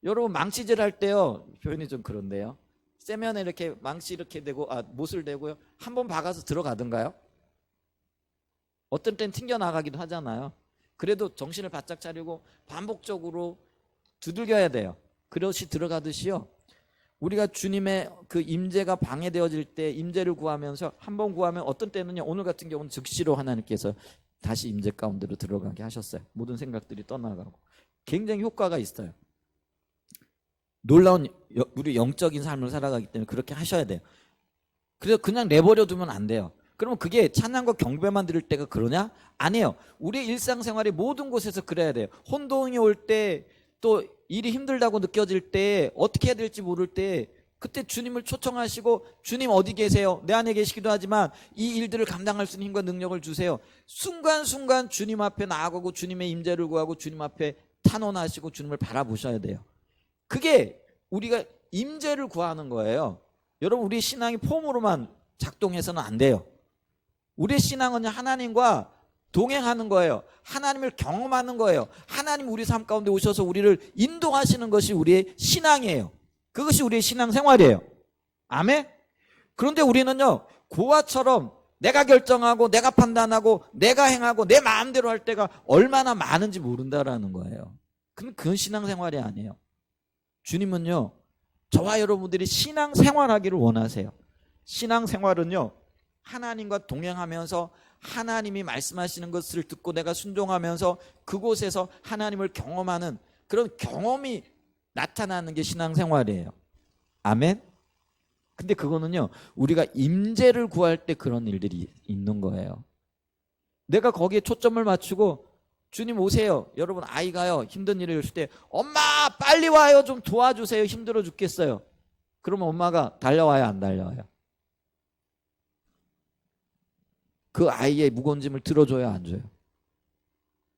여러분, 망치질 할 때요, 표현이 좀 그런데요, 세면에 이렇게 망치 이렇게 대고 못을 대고요, 한 번 박아서 들어가든가요? 어떤 땐 튕겨나가기도 하잖아요. 그래도 정신을 바짝 차리고 반복적으로 두들겨야 돼요. 그릇이 들어가듯이요, 우리가 주님의 그 임재가 방해되어질 때 임재를 구하면서 한 번 구하면 어떤 때는요, 오늘 같은 경우는 즉시로 하나님께서 다시 임재 가운데로 들어가게 하셨어요. 모든 생각들이 떠나가고 굉장히 효과가 있어요. 놀라운 우리 영적인 삶을 살아가기 때문에 그렇게 하셔야 돼요. 그래서 그냥 내버려 두면 안 돼요. 그러면 그게 찬양과 경배만 드릴 때가 그러냐? 아니에요. 우리의 일상생활의 모든 곳에서 그래야 돼요. 혼동이 올 때 또 일이 힘들다고 느껴질 때, 어떻게 해야 될지 모를 때 그때 주님을 초청하시고, 주님 어디 계세요? 내 안에 계시기도 하지만 이 일들을 감당할 수 있는 힘과 능력을 주세요. 순간순간 주님 앞에 나아가고 주님의 임재를 구하고 주님 앞에 탄원하시고 주님을 바라보셔야 돼요. 그게 우리가 임재를 구하는 거예요. 여러분, 우리 신앙이 폼으로만 작동해서는 안 돼요. 우리의 신앙은 하나님과 동행하는 거예요. 하나님을 경험하는 거예요. 하나님 우리 삶 가운데 오셔서 우리를 인도하시는 것이 우리의 신앙이에요. 그것이 우리의 신앙생활이에요. 아멘? 그런데 우리는요, 고아처럼 내가 결정하고 내가 판단하고 내가 행하고 내 마음대로 할 때가 얼마나 많은지 모른다라는 거예요. 그건 신앙생활이 아니에요. 주님은요, 저와 여러분들이 신앙생활하기를 원하세요. 신앙생활은요, 하나님과 동행하면서 하나님이 말씀하시는 것을 듣고 내가 순종하면서 그곳에서 하나님을 경험하는 그런 경험이 나타나는 게 신앙생활이에요. 아멘? 근데 그거는요, 우리가 임재를 구할 때 그런 일들이 있는 거예요. 내가 거기에 초점을 맞추고 주님 오세요. 여러분, 아이가요 힘든 일을 했을 때 엄마 빨리 와요, 좀 도와주세요, 힘들어 죽겠어요. 그러면 엄마가 달려와요, 안 달려와요? 그 아이의 무거운 짐을 들어줘요, 안 줘요?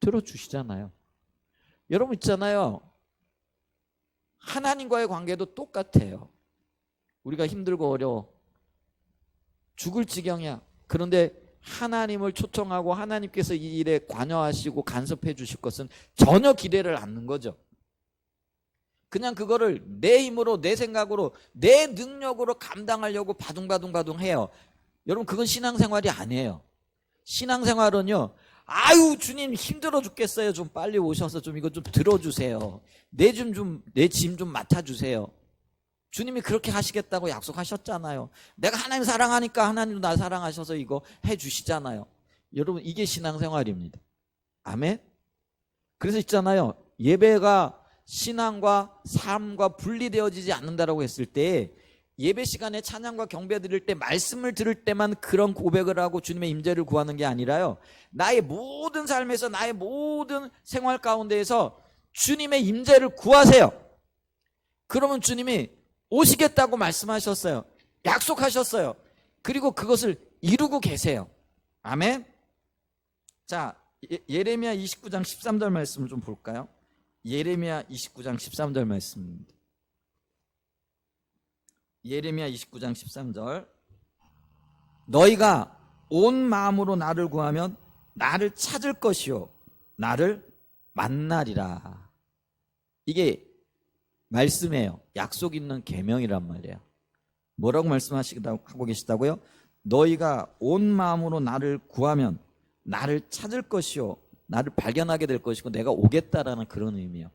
들어주시잖아요. 여러분 있잖아요, 하나님과의 관계도 똑같아요. 우리가 힘들고 어려워 죽을 지경이야. 그런데 하나님을 초청하고 하나님께서 이 일에 관여하시고 간섭해 주실 것은 전혀 기대를 않는 거죠. 그냥 그거를 내 힘으로, 내 생각으로, 내 능력으로 감당하려고 바둥바둥 해요. 여러분, 그건 신앙생활이 아니에요. 신앙생활은요, 아유 주님 힘들어 죽겠어요, 좀 빨리 오셔서 좀 이거 좀 들어주세요, 내 짐 좀 맡아주세요. 주님이 그렇게 하시겠다고 약속하셨잖아요. 내가 하나님 사랑하니까 하나님도 나 사랑하셔서 이거 해주시잖아요. 여러분, 이게 신앙생활입니다. 아멘? 그래서 있잖아요, 예배가 신앙과 삶과 분리되어지지 않는다라고 했을 때, 예배 시간에 찬양과 경배 드릴 때, 말씀을 들을 때만 그런 고백을 하고 주님의 임재를 구하는 게 아니라요, 나의 모든 삶에서, 나의 모든 생활 가운데에서 주님의 임재를 구하세요. 그러면 주님이 오시겠다고 말씀하셨어요. 약속하셨어요. 그리고 그것을 이루고 계세요. 아멘. 자, 예레미야 29장 13절 말씀을 좀 볼까요? 예레미야 29장 13절 말씀입니다. 예레미야 29장 13절. 너희가 온 마음으로 나를 구하면 나를 찾을 것이요 나를 만나리라. 이게 말씀이에요. 약속 있는 계명이란 말이에요. 뭐라고 말씀하시고 계시다고요? 너희가 온 마음으로 나를 구하면 나를 찾을 것이요 나를 발견하게 될 것이고 내가 오겠다라는 그런 의미예요.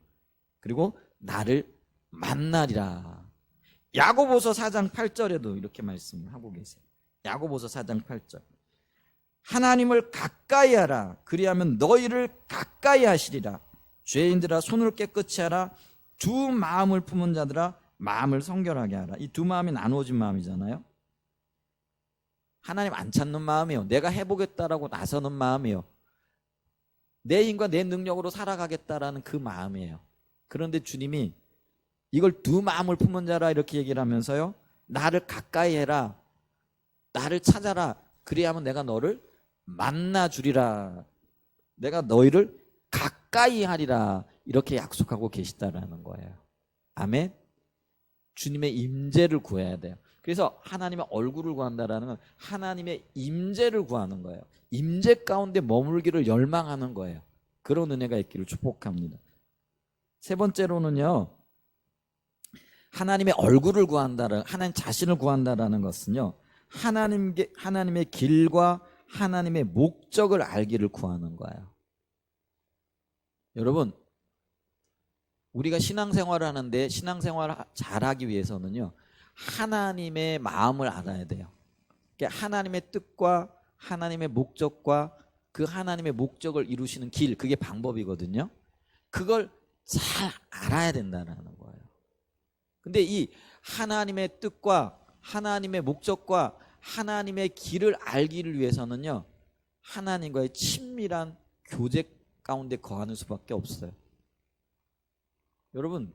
그리고 나를 만나리라. 야고보서 4장 8절에도 이렇게 말씀하고 계세요. 야고보서 4장 8절. 하나님을 가까이 하라. 그리하면 너희를 가까이 하시리라. 죄인들아 손을 깨끗이 하라. 두 마음을 품은 자들아 마음을 성결하게 하라. 이 두 마음이 나누어진 마음이잖아요. 하나님 안 찾는 마음이에요. 내가 해보겠다라고 나서는 마음이에요. 내 힘과 내 능력으로 살아가겠다라는 그 마음이에요. 그런데 주님이 이걸 두 마음을 품은 자라 이렇게 얘기를 하면서요, 나를 가까이 해라, 나를 찾아라. 그리하면 내가 너를 만나주리라. 내가 너희를 가까이 하리라. 이렇게 약속하고 계시다라는 거예요. 아멘. 주님의 임재를 구해야 돼요. 그래서 하나님의 얼굴을 구한다라는 건 하나님의 임재를 구하는 거예요. 임재 가운데 머물기를 열망하는 거예요. 그런 은혜가 있기를 축복합니다. 세 번째로는요, 하나님의 얼굴을 구한다는, 하나님 자신을 구한다라는 것은요, 하나님의 길과 하나님의 목적을 알기를 구하는 거예요. 여러분, 우리가 신앙생활을 하는데 신앙생활을 잘하기 위해서는요, 하나님의 마음을 알아야 돼요. 그러니까 하나님의 뜻과 하나님의 목적과 그 하나님의 목적을 이루시는 길, 그게 방법이거든요. 그걸 잘 알아야 된다는 거예요. 근데 이 하나님의 뜻과 하나님의 목적과 하나님의 길을 알기를 위해서는요, 하나님과의 친밀한 교제 가운데 거하는 수밖에 없어요. 여러분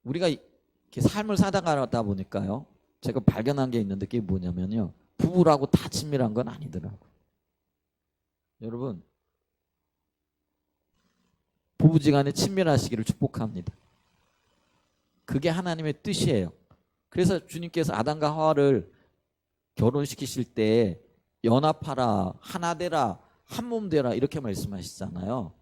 우리가 이렇게 삶을 살아가다 보니까요, 제가 발견한 게 있는데 그게 뭐냐면요, 부부라고 다 친밀한 건 아니더라고요. 여러분 부부지간에 친밀하시기를 축복합니다. 그게 하나님의 뜻이에요. 그래서 주님께서 아담과 하와를 결혼시키실 때 연합하라, 하나 되라, 한 몸 되라 이렇게 말씀하시잖아요.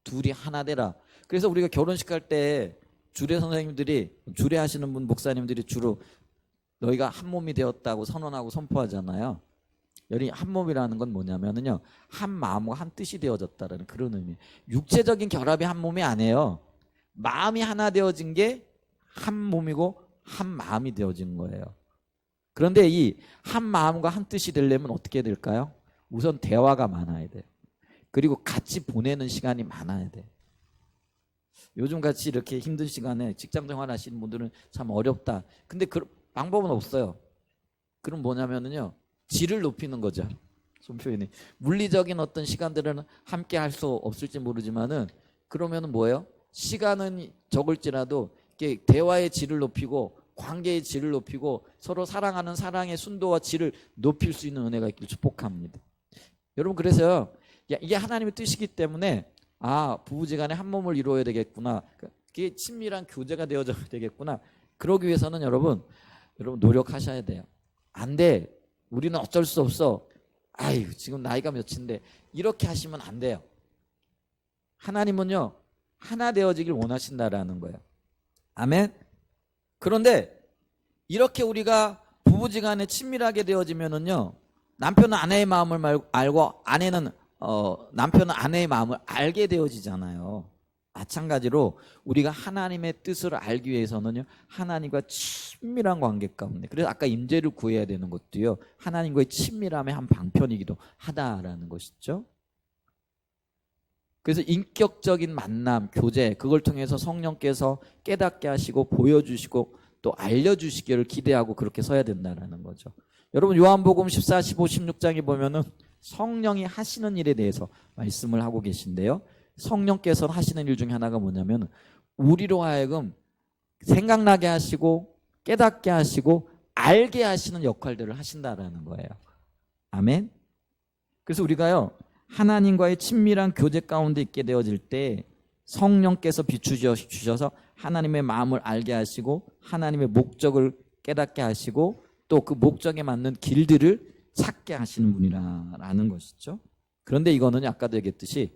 둘이 하나 되라. 그래서 우리가 결혼식 할 때 주례 선생님들이, 주례 하시는 분 목사님들이 주로 너희가 한 몸이 되었다고 선언하고 선포하잖아요. 여기 한 몸이라는 건 뭐냐면요, 한 마음과 한 뜻이 되어졌다는 그런 의미. 육체적인 결합이 한 몸이 아니에요. 마음이 하나 되어진 게 한 몸이고 한 마음이 되어진 거예요. 그런데 이 한 마음과 한 뜻이 되려면 어떻게 될까요? 우선 대화가 많아야 돼요. 그리고 같이 보내는 시간이 많아야 돼요. 요즘 같이 이렇게 힘든 시간에 직장 생활 하시는 분들은 참 어렵다. 근데 그 방법은 없어요. 그럼 뭐냐면요, 질을 높이는 거죠. 손표현이 물리적인 어떤 시간들은 함께 할 수 없을지 모르지만은, 그러면은 뭐예요? 시간은 적을지라도 이렇게 대화의 질을 높이고 관계의 질을 높이고 서로 사랑하는 사랑의 순도와 질을 높일 수 있는 은혜가 있기를 축복합니다. 여러분 그래서요, 이게 하나님의 뜻이기 때문에 부부지간에 한 몸을 이루어야 되겠구나, 그게 친밀한 교제가 되어져야 되겠구나. 그러기 위해서는 여러분 노력하셔야 돼요. 안 돼, 우리는 어쩔 수 없어, 아유 지금 나이가 몇인데, 이렇게 하시면 안 돼요. 하나님은요 하나 되어지길 원하신다라는 거예요. 아멘. 그런데 이렇게 우리가 부부지간에 친밀하게 되어지면은요, 남편은 아내의 마음을 알고 아내는 남편은 아내의 마음을 알게 되어지잖아요. 마찬가지로 우리가 하나님의 뜻을 알기 위해서는요, 하나님과 친밀한 관계 가운데, 그래서 아까 임재를 구해야 되는 것도요, 하나님과의 친밀함의 한 방편이기도 하다라는 것이죠. 그래서 인격적인 만남, 교제, 그걸 통해서 성령께서 깨닫게 하시고 보여주시고 또 알려주시기를 기대하고 그렇게 서야 된다는 거죠. 여러분 요한복음 14, 15, 16장에 보면은 성령이 하시는 일에 대해서 말씀을 하고 계신데요, 성령께서 하시는 일 중에 하나가 뭐냐면 우리로 하여금 생각나게 하시고 깨닫게 하시고 알게 하시는 역할들을 하신다라는 거예요. 아멘. 그래서 우리가요 하나님과의 친밀한 교제 가운데 있게 되어질 때 성령께서 비추셔서 하나님의 마음을 알게 하시고 하나님의 목적을 깨닫게 하시고 또 그 목적에 맞는 길들을 찾게 하시는 분이라는 것이죠. 그런데 이거는 아까도 얘기했듯이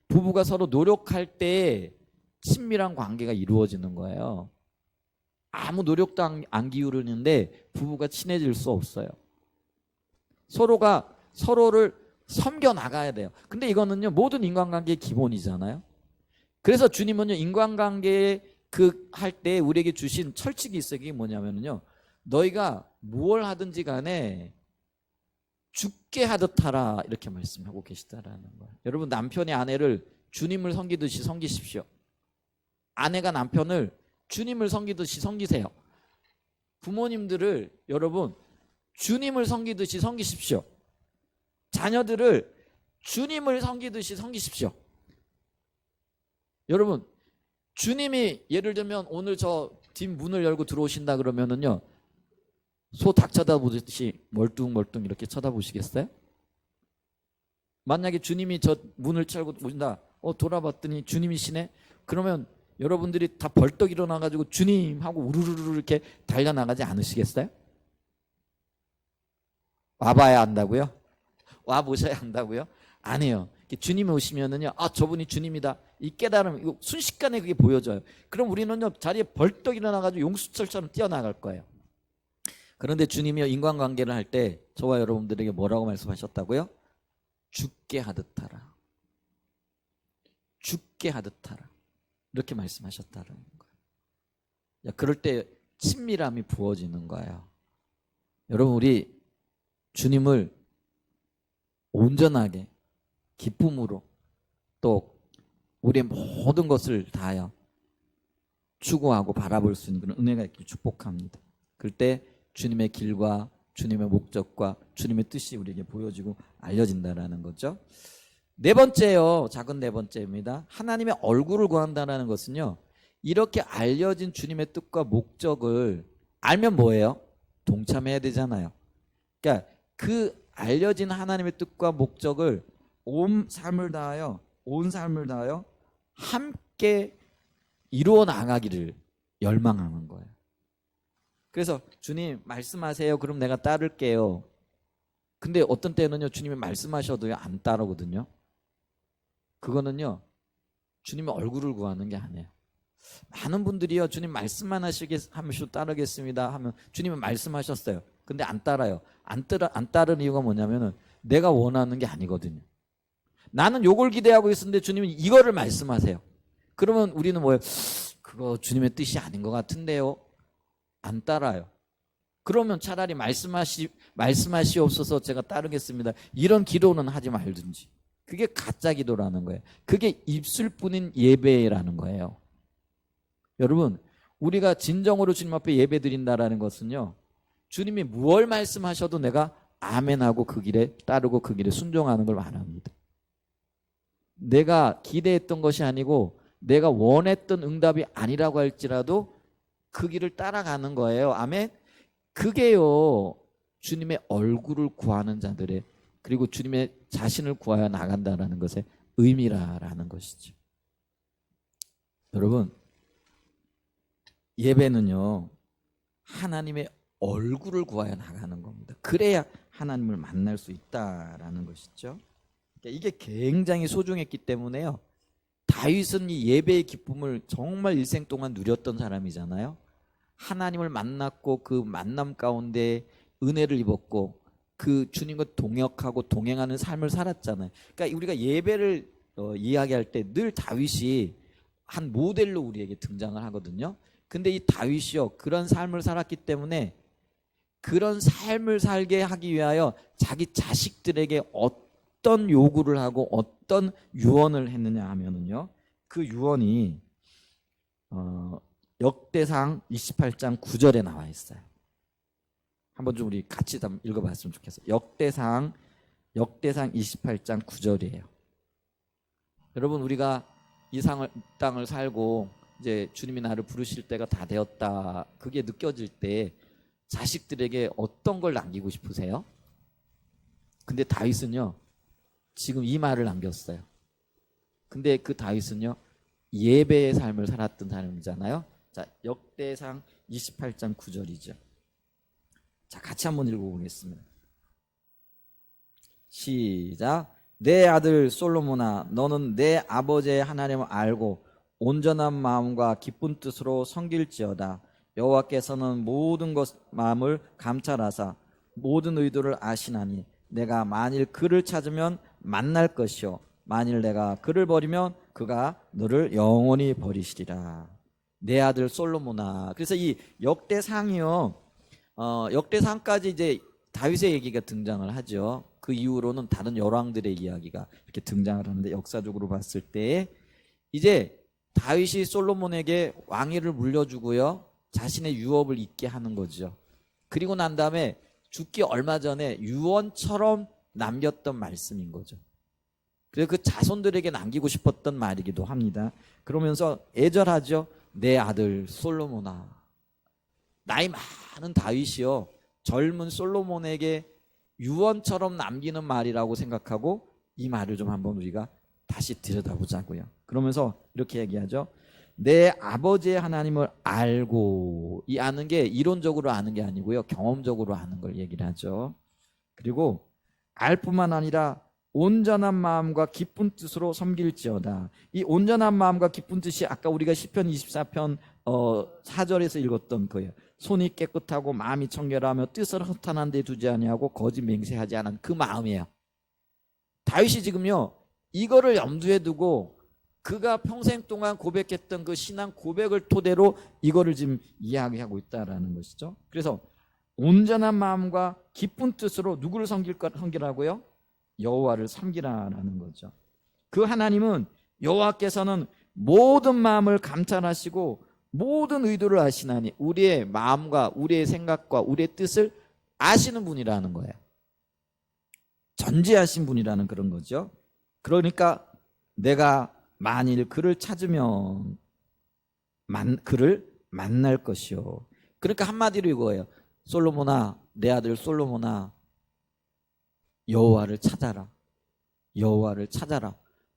부부가 서로 노력할 때 친밀한 관계가 이루어지는 거예요. 아무 노력도 안 기울이는데 부부가 친해질 수 없어요. 서로가 서로를 섬겨 나가야 돼요. 근데 이거는요 모든 인간관계의 기본이잖아요. 그래서 주님은요 인간관계 할 때 우리에게 주신 철칙이 있어요. 그게 뭐냐면요, 너희가 무엇을 하든지 간에 죽게 하듯 하라, 이렇게 말씀하고 계시다라는 거예요. 여러분 남편이 아내를 주님을 섬기듯이 섬기십시오. 아내가 남편을 주님을 섬기듯이 섬기세요. 부모님들을 여러분 주님을 섬기듯이 섬기십시오. 자녀들을 주님을 섬기듯이 섬기십시오. 여러분 주님이 예를 들면 오늘 저 뒷문을 열고 들어오신다 그러면은요, 소 닭 쳐다보듯이 멀뚱멀뚱 이렇게 쳐다보시겠어요? 만약에 주님이 저 문을 çal고 오신다, 돌아봤더니 주님이시네? 그러면 여러분들이 다 벌떡 일어나가지고 주님 하고 우르르르 이렇게 달려나가지 않으시겠어요? 와봐야 한다고요? 와 보셔야 한다고요? 아니에요. 주님이 오시면은요, 저분이 주님이다, 이 깨달음, 이거 순식간에 그게 보여져요. 그럼 우리는요 자리에 벌떡 일어나가지고 용수철처럼 뛰어나갈 거예요. 그런데 주님이 인간관계를 할 때 저와 여러분들에게 뭐라고 말씀하셨다고요? 죽게 하듯 하라. 죽게 하듯 하라. 이렇게 말씀하셨다는 거예요. 그럴 때 친밀함이 부어지는 거예요. 여러분 우리 주님을 온전하게 기쁨으로 또 우리의 모든 것을 다하여 추구하고 바라볼 수 있는 그런 은혜가 있기를 축복합니다. 그럴 때 주님의 길과 주님의 목적과 주님의 뜻이 우리에게 보여지고 알려진다라는 거죠. 네 번째요, 작은 네 번째입니다. 하나님의 얼굴을 구한다는 것은요, 이렇게 알려진 주님의 뜻과 목적을 알면 뭐예요? 동참해야 되잖아요. 그러니까 그 알려진 하나님의 뜻과 목적을 온 삶을 다하여 함께 이루어 나가기를 열망하는 거예요. 그래서 주님 말씀하세요. 그럼 내가 따를게요. 근데 어떤 때는요, 주님이 말씀하셔도요 안 따르거든요. 그거는요 주님의 얼굴을 구하는 게 아니에요. 많은 분들이요, 주님 말씀만 하시면 따르겠습니다 하면 주님은 말씀하셨어요. 근데 안 따라요. 안 따르는 이유가 뭐냐면은 내가 원하는 게 아니거든요. 나는 요걸 기대하고 있었는데 주님은 이거를 말씀하세요. 그러면 우리는 뭐예요? 그거 주님의 뜻이 아닌 것 같은데요. 안 따라요. 그러면 차라리 말씀하시옵소서 제가 따르겠습니다. 이런 기도는 하지 말든지. 그게 가짜 기도라는 거예요. 그게 입술뿐인 예배라는 거예요. 여러분, 우리가 진정으로 주님 앞에 예배 드린다라는 것은요, 주님이 무엇 말씀하셔도 내가 아멘하고 그 길에 따르고 그 길에 순종하는 걸 말합니다. 내가 기대했던 것이 아니고 내가 원했던 응답이 아니라고 할지라도 그 길을 따라가는 거예요. 아멘. 그게요 주님의 얼굴을 구하는 자들의, 그리고 주님의 자신을 구하여 나간다라는 것의 의미라는 것이죠. 여러분, 예배는요 하나님의 얼굴을 구하여 나가는 겁니다. 그래야 하나님을 만날 수 있다라는 것이죠. 이게 굉장히 소중했기 때문에요, 다윗은 이 예배의 기쁨을 정말 일생 동안 누렸던 사람이잖아요. 하나님을 만났고 그 만남 가운데 은혜를 입었고 그 주님과 동역하고 동행하는 삶을 살았잖아요. 그러니까 우리가 예배를 이야기할 때 늘 다윗이 한 모델로 우리에게 등장을 하거든요. 근데 이 다윗이요 그런 삶을 살았기 때문에 그런 삶을 살게 하기 위하여 자기 자식들에게 어떤 요구를 하고 어떤 유언을 했느냐 하면은요, 그 유언이 역대상 28장 9절에 나와 있어요. 한번 좀 우리 같이 읽어봤으면 좋겠어요. 역대상 28장 9절이에요. 여러분, 우리가 이 땅을 살고 이제 주님이 나를 부르실 때가 다 되었다, 그게 느껴질 때 자식들에게 어떤 걸 남기고 싶으세요? 근데 다윗은요 지금 이 말을 남겼어요. 근데 그 다윗은요 예배의 삶을 살았던 사람이잖아요. 자, 역대상 28장 9절이죠. 자, 같이 한번 읽어보겠습니다. 시작. 내 아들 솔로몬아, 너는 내 아버지의 하나님을 알고 온전한 마음과 기쁜 뜻으로 섬길지어다. 여호와께서는 모든 마음을 감찰하사 모든 의도를 아시나니 내가 만일 그를 찾으면 만날 것이요 만일 내가 그를 버리면 그가 너를 영원히 버리시리라. 내 아들 솔로몬아. 그래서 이 역대상이요, 역대상까지 이제 다윗의 얘기가 등장을 하죠. 그 이후로는 다른 열왕들의 이야기가 이렇게 등장을 하는데, 역사적으로 봤을 때 이제 다윗이 솔로몬에게 왕위를 물려주고요 자신의 유업을 잇게 하는 거죠. 그리고 난 다음에 죽기 얼마 전에 유언처럼 남겼던 말씀인 거죠. 그래서 그 자손들에게 남기고 싶었던 말이기도 합니다. 그러면서 애절하죠. 내 아들 솔로몬아. 나이 많은 다윗이요 젊은 솔로몬에게 유언처럼 남기는 말이라고 생각하고 이 말을 좀 한번 우리가 다시 들여다보자고요. 그러면서 이렇게 얘기하죠. 내 아버지의 하나님을 알고, 이 아는 게 이론적으로 아는 게 아니고요 경험적으로 아는 걸 얘기를 하죠. 그리고 알 뿐만 아니라 온전한 마음과 기쁜 뜻으로 섬길지어다. 이 온전한 마음과 기쁜 뜻이 아까 우리가 시편 24편 4절에서 읽었던 거예요. 손이 깨끗하고 마음이 청결하며 뜻을 허탄한 데 두지 아니하고 거짓 맹세하지 않은 그 마음이에요. 다윗이 지금요 이거를 염두에 두고 그가 평생 동안 고백했던 그 신앙 고백을 토대로 이거를 지금 이야기하고 있다라는 것이죠. 그래서 온전한 마음과 기쁜 뜻으로 누구를 섬기라고요? 여호와를 섬기라라는 거죠. 그 하나님은, 여호와께서는 모든 마음을 감찰하시고 모든 의도를 아시나니, 우리의 마음과 우리의 생각과 우리의 뜻을 아시는 분이라는 거예요. 전지하신 분이라는 그런 거죠. 그러니까 내가 만일 그를 찾으면 그를 만날 것이요. 그러니까 한마디로 이거예요. 솔로몬아, 내 아들 솔로몬아, 여호와를 찾아라. 여호와를 찾아라.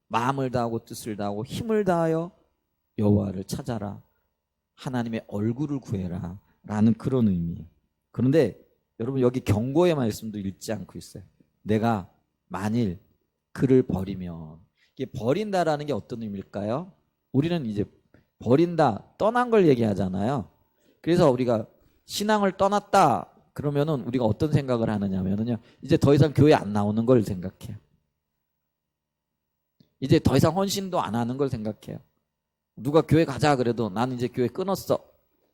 마음을 다하고 뜻을 다하고 힘을 다하여 여호와를 찾아라. 하나님의 얼굴을 구해라. 라는 그런 의미예요. 그런데 여러분 여기 경고의 말씀도 읽지 않고 있어요. 내가 만일 그를 버리면, 이게 버린다라는 게 어떤 의미일까요? 우리는 이제 버린다, 떠난 걸 얘기하잖아요. 그래서 우리가 신앙을 떠났다 그러면은 우리가 어떤 생각을 하느냐면요, 이제 더 이상 교회 안 나오는 걸 생각해요. 이제 더 이상 헌신도 안 하는 걸 생각해요. 누가 교회 가자 그래도 나는 이제 교회 끊었어,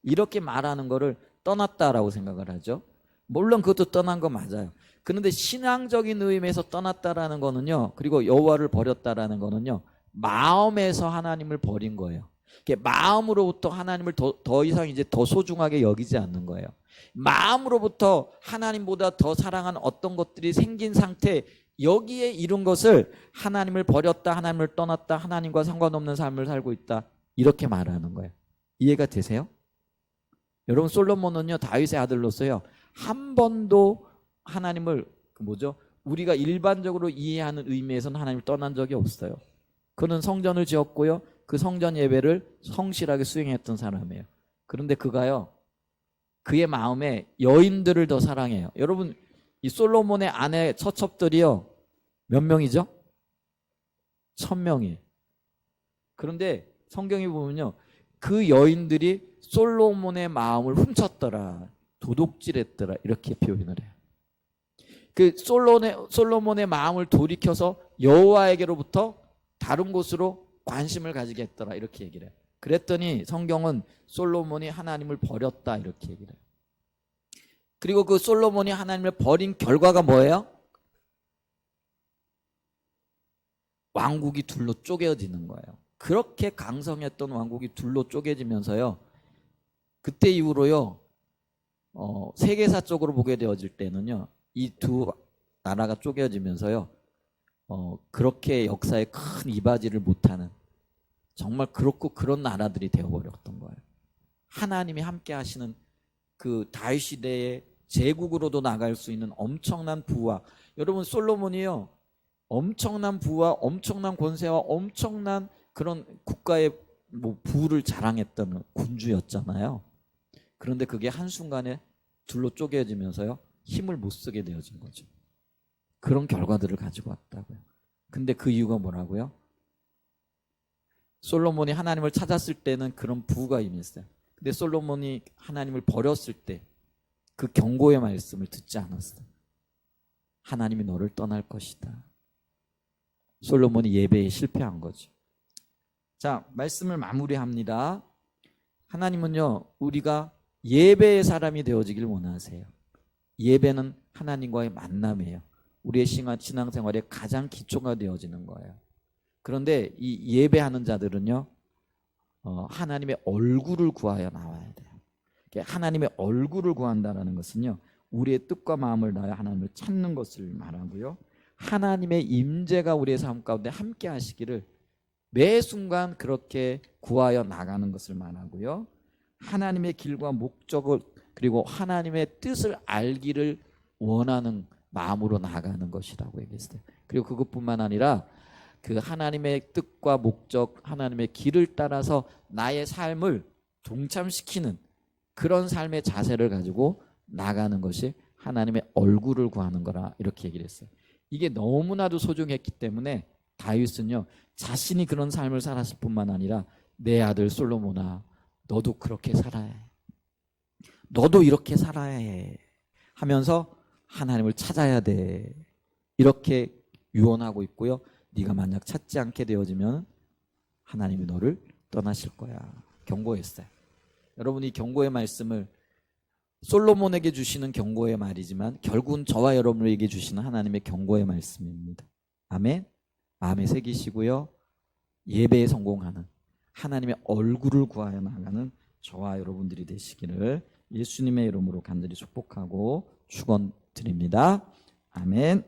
이렇게 말하는 거를 떠났다라고 생각을 하죠. 물론 그것도 떠난 거 맞아요. 그런데 신앙적인 의미에서 떠났다라는 거는요, 그리고 여호와를 버렸다라는 거는요, 마음에서 하나님을 버린 거예요. 마음으로부터 하나님을 더 이상 이제 더 소중하게 여기지 않는 거예요. 마음으로부터 하나님보다 더 사랑하는 어떤 것들이 생긴 상태, 여기에 이룬 것을 하나님을 버렸다, 하나님을 떠났다, 하나님과 상관없는 삶을 살고 있다, 이렇게 말하는 거예요. 이해가 되세요? 여러분 솔로몬은요, 다윗의 아들로서요, 한 번도 하나님을 우리가 일반적으로 이해하는 의미에서는 하나님을 떠난 적이 없어요. 그는 성전을 지었고요, 그 성전 예배를 성실하게 수행했던 사람이에요. 그런데 그가요, 그의 마음에 여인들을 더 사랑해요. 여러분 이 솔로몬의 아내 처첩들이요, 몇 명이죠? 1000명이. 그런데 성경에 보면요, 그 여인들이 솔로몬의 마음을 훔쳤더라, 도둑질했더라, 이렇게 표현을 해요. 그 솔로몬의 마음을 돌이켜서 여호와에게로부터 다른 곳으로 관심을 가지게 했더라, 이렇게 얘기를 해요. 그랬더니 성경은 솔로몬이 하나님을 버렸다, 이렇게 얘기를 해요. 그리고 그 솔로몬이 하나님을 버린 결과가 뭐예요? 왕국이 둘로 쪼개지는 거예요. 그렇게 강성했던 왕국이 둘로 쪼개지면서요, 그때 이후로요, 세계사적으로 보게 되어질 때는요, 이 두 나라가 쪼개지면서요, 그렇게 역사에 큰 이바지를 못하는, 정말 그렇고 그런 나라들이 되어버렸던 거예요. 하나님이 함께 하시는 그 다윗 시대의 제국으로도 나갈 수 있는 엄청난 부와, 여러분 솔로몬이요, 엄청난 부와 엄청난 권세와 엄청난 그런 국가의 부를 자랑했던 군주였잖아요. 그런데 그게 한순간에 둘로 쪼개지면서요, 힘을 못 쓰게 되어진 거죠. 그런 결과들을 가지고 왔다고요. 근데 그 이유가 뭐라고요? 솔로몬이 하나님을 찾았을 때는 그런 부가 임했어요. 근데 솔로몬이 하나님을 버렸을 때 그 경고의 말씀을 듣지 않았어요. 하나님이 너를 떠날 것이다. 솔로몬이 예배에 실패한 거죠. 자, 말씀을 마무리합니다. 하나님은요, 우리가 예배의 사람이 되어지길 원하세요. 예배는 하나님과의 만남이에요. 우리의 신앙생활의 가장 기초가 되어지는 거예요. 그런데 이 예배하는 자들은요, 하나님의 얼굴을 구하여 나와야 돼요. 하나님의 얼굴을 구한다는 것은요, 우리의 뜻과 마음을 다하여 하나님을 찾는 것을 말하고요, 하나님의 임재가 우리의 삶 가운데 함께 하시기를 매 순간 그렇게 구하여 나가는 것을 말하고요, 하나님의 길과 목적을, 그리고 하나님의 뜻을 알기를 원하는 마음으로 나가는 것이라고 얘기했어요. 그리고 그것뿐만 아니라 그 하나님의 뜻과 목적, 하나님의 길을 따라서 나의 삶을 동참시키는 그런 삶의 자세를 가지고 나가는 것이 하나님의 얼굴을 구하는 거라, 이렇게 얘기를 했어요. 이게 너무나도 소중했기 때문에 다윗은요, 자신이 그런 삶을 살았을 뿐만 아니라 내 아들 솔로몬아, 너도 그렇게 살아야 해, 너도 이렇게 살아야 해 하면서 하나님을 찾아야 돼, 이렇게 유언하고 있고요. 네가 만약 찾지 않게 되어지면 하나님이 너를 떠나실 거야, 경고했어요. 여러분 이 경고의 말씀을 솔로몬에게 주시는 경고의 말이지만 결국은 저와 여러분에게 주시는 하나님의 경고의 말씀입니다. 아멘. 마음에 새기시고요, 예배에 성공하는, 하나님의 얼굴을 구하여 나가는 저와 여러분들이 되시기를 예수님의 이름으로 간절히 축복하고 축원드립니다. 아멘.